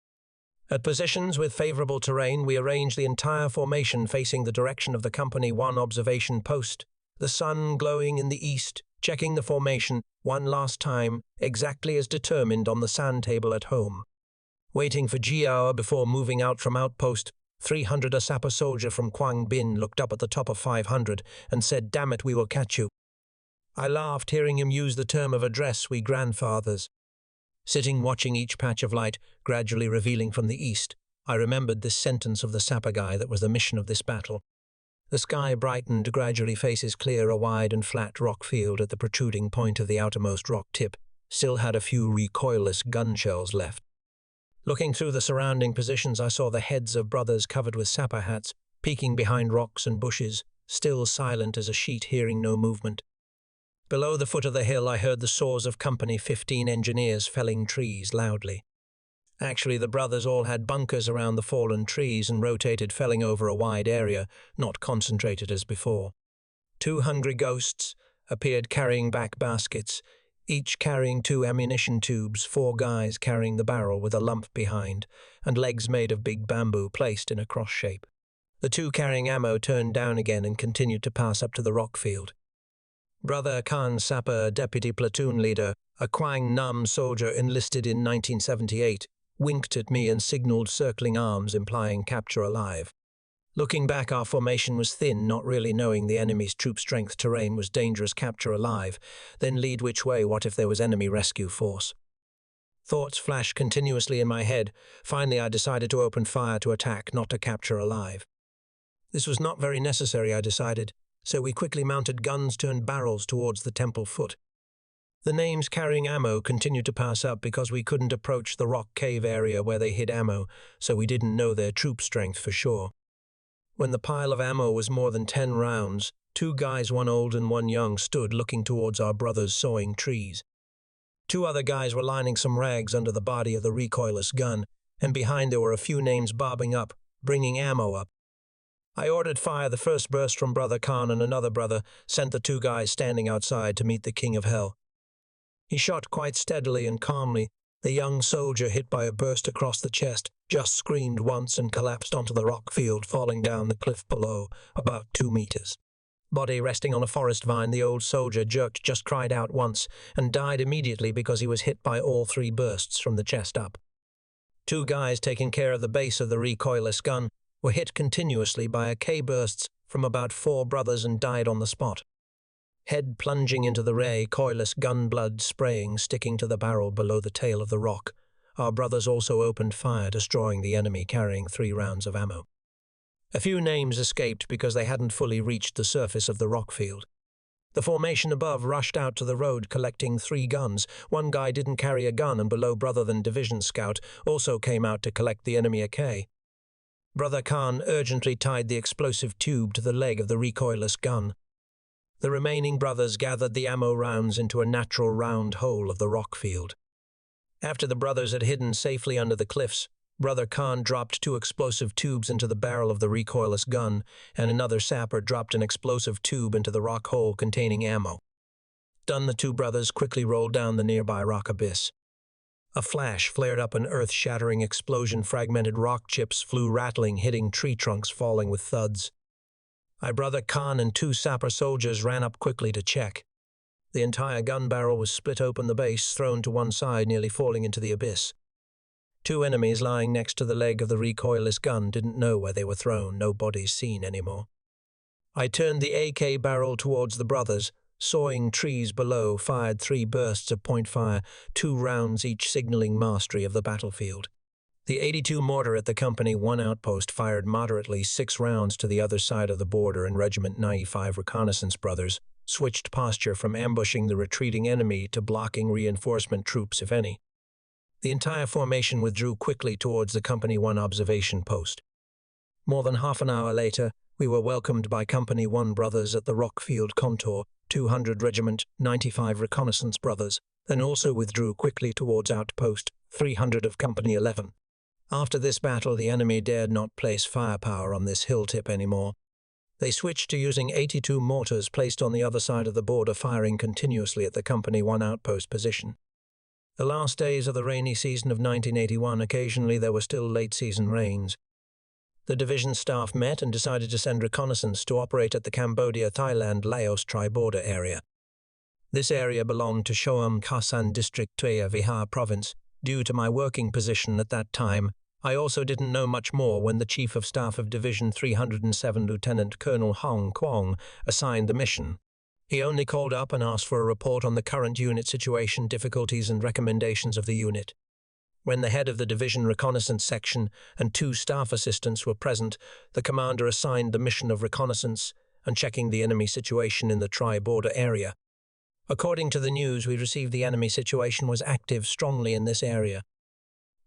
Speaker 1: At positions with favorable terrain, we arranged the entire formation facing the direction of the Company 1 observation post, the sun glowing in the east, checking the formation one last time, exactly as determined on the sand table at home. Waiting for G hour before moving out from outpost 300, a sapper soldier from Quang Bin looked up at the top of 500 and said, "Damn it, we will catch you." I laughed, hearing him use the term of address, "we grandfathers." Sitting watching each patch of light gradually revealing from the east, I remembered this sentence of the sapper guy that was the mission of this battle. The sky brightened gradually, faces clear. A wide and flat rock field at the protruding point of the outermost rock tip still had a few recoilless gun shells left. Looking through the surrounding positions, I saw the heads of brothers covered with sapper hats, peeking behind rocks and bushes, still silent as a sheet, hearing no movement. Below the foot of the hill, I heard the saws of Company 15 engineers felling trees loudly. Actually, the brothers all had bunkers around the fallen trees and rotated, felling over a wide area, not concentrated as before. 2 hungry ghosts appeared carrying back baskets, each carrying 2 ammunition tubes, 4 guys carrying the barrel with a lump behind, and legs made of big bamboo placed in a cross shape. The 2 carrying ammo turned down again and continued to pass up to the rock field. Brother Khan Sapper, deputy platoon leader, a Quang Nam soldier enlisted in 1978, winked at me and signaled circling arms, implying capture alive. Looking back, our formation was thin, not really knowing the enemy's troop strength. Terrain was dangerous. Capture alive. Then lead which way? What if there was enemy rescue force? Thoughts flashed continuously in my head. Finally, I decided to open fire to attack, not to capture alive. This was not very necessary, I decided, so we quickly mounted guns, turned barrels towards the temple foot. The names carrying ammo continued to pass up because we couldn't approach the rock cave area where they hid ammo, so we didn't know their troop strength for sure. When the pile of ammo was more than 10 rounds, 2 guys, one old and one young, stood looking towards our brothers sawing trees. 2 other guys were lining some rags under the body of the recoilless gun, and behind there were a few names bobbing up, bringing ammo up. I ordered fire the first burst from Brother Khan, and another brother sent the 2 guys standing outside to meet the King of Hell. He shot quite steadily and calmly. The young soldier, hit by a burst across the chest, just screamed once and collapsed onto the rock field, falling down the cliff below, about 2 meters. Body resting on a forest vine, the old soldier, jerked, just cried out once and died immediately because he was hit by all 3 bursts from the chest up. 2 guys taking care of the base of the recoilless gun were hit continuously by a K bursts from about 4 brothers and died on the spot. Head plunging into the recoilless gun, blood spraying, sticking to the barrel below the tail of the rock. Our brothers also opened fire, destroying the enemy carrying 3 rounds of ammo. A few names escaped because they hadn't fully reached the surface of the rock field. The formation above rushed out to the road collecting 3 guns. 1 guy didn't carry a gun, and below brother than division scout also came out to collect the enemy AK. Brother Khan urgently tied the explosive tube to the leg of the recoilless gun. The remaining brothers gathered the ammo rounds into a natural round hole of the rock field. After the brothers had hidden safely under the cliffs, Brother Khan dropped 2 explosive tubes into the barrel of the recoilless gun, and another sapper dropped an explosive tube into the rock hole containing ammo. Done, the 2 brothers quickly rolled down the nearby rock abyss. A flash flared up, an earth-shattering explosion, fragmented rock chips flew rattling, hitting tree trunks, falling with thuds. My Brother Khan and 2 sapper soldiers ran up quickly to check. The entire gun barrel was split open, the base thrown to one side, nearly falling into the abyss. 2 enemies lying next to the leg of the recoilless gun didn't know where they were thrown, no bodies seen anymore. I turned the AK barrel towards the brothers, sawing trees below, fired 3 bursts of point fire, 2 rounds each, signaling mastery of the battlefield. The 82 mortar at the Company 1 outpost fired moderately 6 rounds to the other side of the border, and Regiment 95 reconnaissance brothers switched posture from ambushing the retreating enemy to blocking reinforcement troops, if any. The entire formation withdrew quickly towards the Company 1 observation post. More than half an hour later, we were welcomed by Company 1 brothers at the rockfield contour, 200 Regiment 95 reconnaissance brothers, then also withdrew quickly towards outpost 300 of Company 11. After this battle, the enemy dared not place firepower on this hill tip anymore. They switched to using 82 mortars placed on the other side of the border, firing continuously at the Company 1 outpost position. The last days of the rainy season of 1981, occasionally there were still late-season rains. The division staff met and decided to send reconnaissance to operate at the Cambodia-Thailand-Laos tri-border area. This area belonged to Shoam Khasan District, Tuea Vihar Province. Due to my working position at that time, I also didn't know much more when the Chief of Staff of Division 307, Lieutenant Colonel Hong Kwong, assigned the mission. He only called up and asked for a report on the current unit situation, difficulties and recommendations of the unit. When the head of the division reconnaissance section and 2 staff assistants were present, the commander assigned the mission of reconnaissance and checking the enemy situation in the tri-border area. According to the news we received, the enemy situation was active strongly in this area.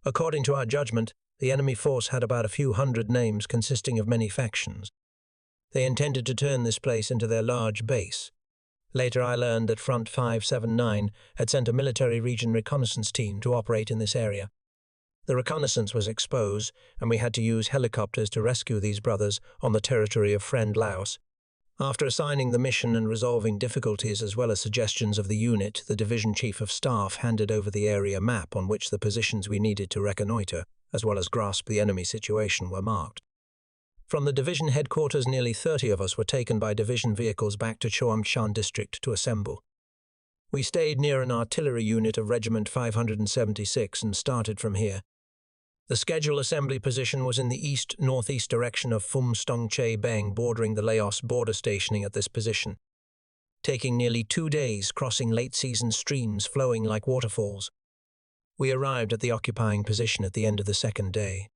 Speaker 1: According to our judgment, the enemy force had about a few hundred names consisting of many factions. They intended to turn this place into their large base. Later I learned that Front 579 had sent a military region reconnaissance team to operate in this area. The reconnaissance was exposed, and we had to use helicopters to rescue these brothers on the territory of friend Laos. After assigning the mission and resolving difficulties as well as suggestions of the unit, the Division Chief of Staff handed over the area map on which the positions we needed to reconnoiter, as well as grasp the enemy situation, were marked. From the division headquarters, nearly 30 of us were taken by division vehicles back to Choamchan district to assemble. We stayed near an artillery unit of Regiment 576 and started from here. The scheduled assembly position was in the east-northeast direction of Phum Stong Che Bang, bordering the Laos border, stationing at this position. Taking nearly 2 days, crossing late-season streams flowing like waterfalls. We arrived at the occupying position at the end of the 2nd day.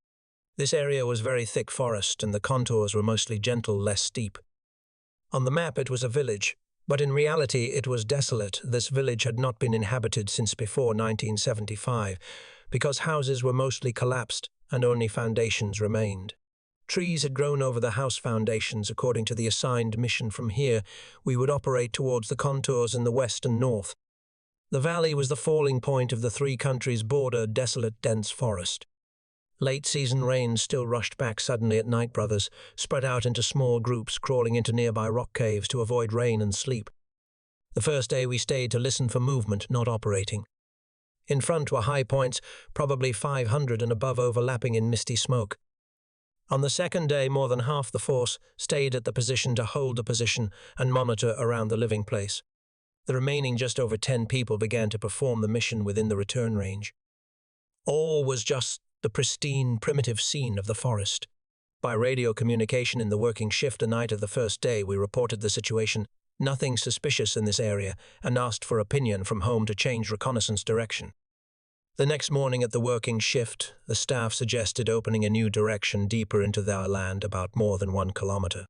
Speaker 1: This area was very thick forest, and the contours were mostly gentle, less steep. On the map it was a village, But in reality it was desolate. This village had not been inhabited since before 1975, because houses were mostly collapsed and only foundations remained. Trees had grown over the house foundations. According to the assigned mission from here, we would operate towards the contours in the west and north. The valley was the falling point of the three countries' border, desolate, dense forest. Late-season rains still rushed back suddenly at night, brothers, spread out into small groups, crawling into nearby rock caves to avoid rain and sleep. The first day we stayed to listen for movement, not operating. In front were high points, probably 500 and above, overlapping in misty smoke. On the second day, more than half the force stayed at the position to hold the position and monitor around the living place. The remaining just over 10 people began to perform the mission within the return range. All was just the pristine, primitive scene of the forest. By radio communication in the working shift the night of the first day, we reported the situation, nothing suspicious in this area, and asked for opinion from home to change reconnaissance direction. The next morning at the working shift, the staff suggested opening a new direction deeper into their land, about more than 1 kilometer.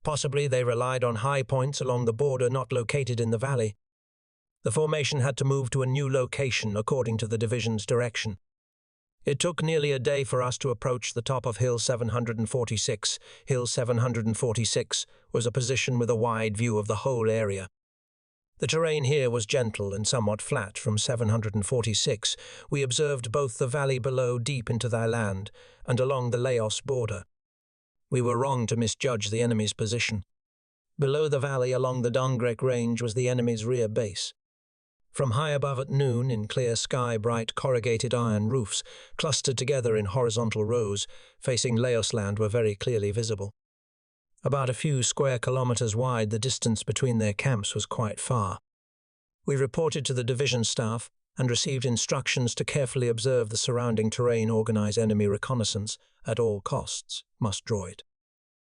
Speaker 1: Possibly they relied on high points along the border not located in the valley. The formation had to move to a new location according to the division's direction. It took nearly a day for us to approach the top of Hill 746. Hill 746 was a position with a wide view of the whole area. The terrain here was gentle and somewhat flat. From 746, we observed both the valley below deep into thy land and along the Laos border. We were wrong to misjudge the enemy's position. Below the valley along the Dongrek range was the enemy's rear base. From high above at noon, in clear sky, bright corrugated iron roofs, clustered together in horizontal rows, facing Laos land, were very clearly visible. About a few square kilometers wide, the distance between their camps was quite far. We reported to the division staff and received instructions to carefully observe the surrounding terrain, organize enemy reconnaissance at all costs. Must droid.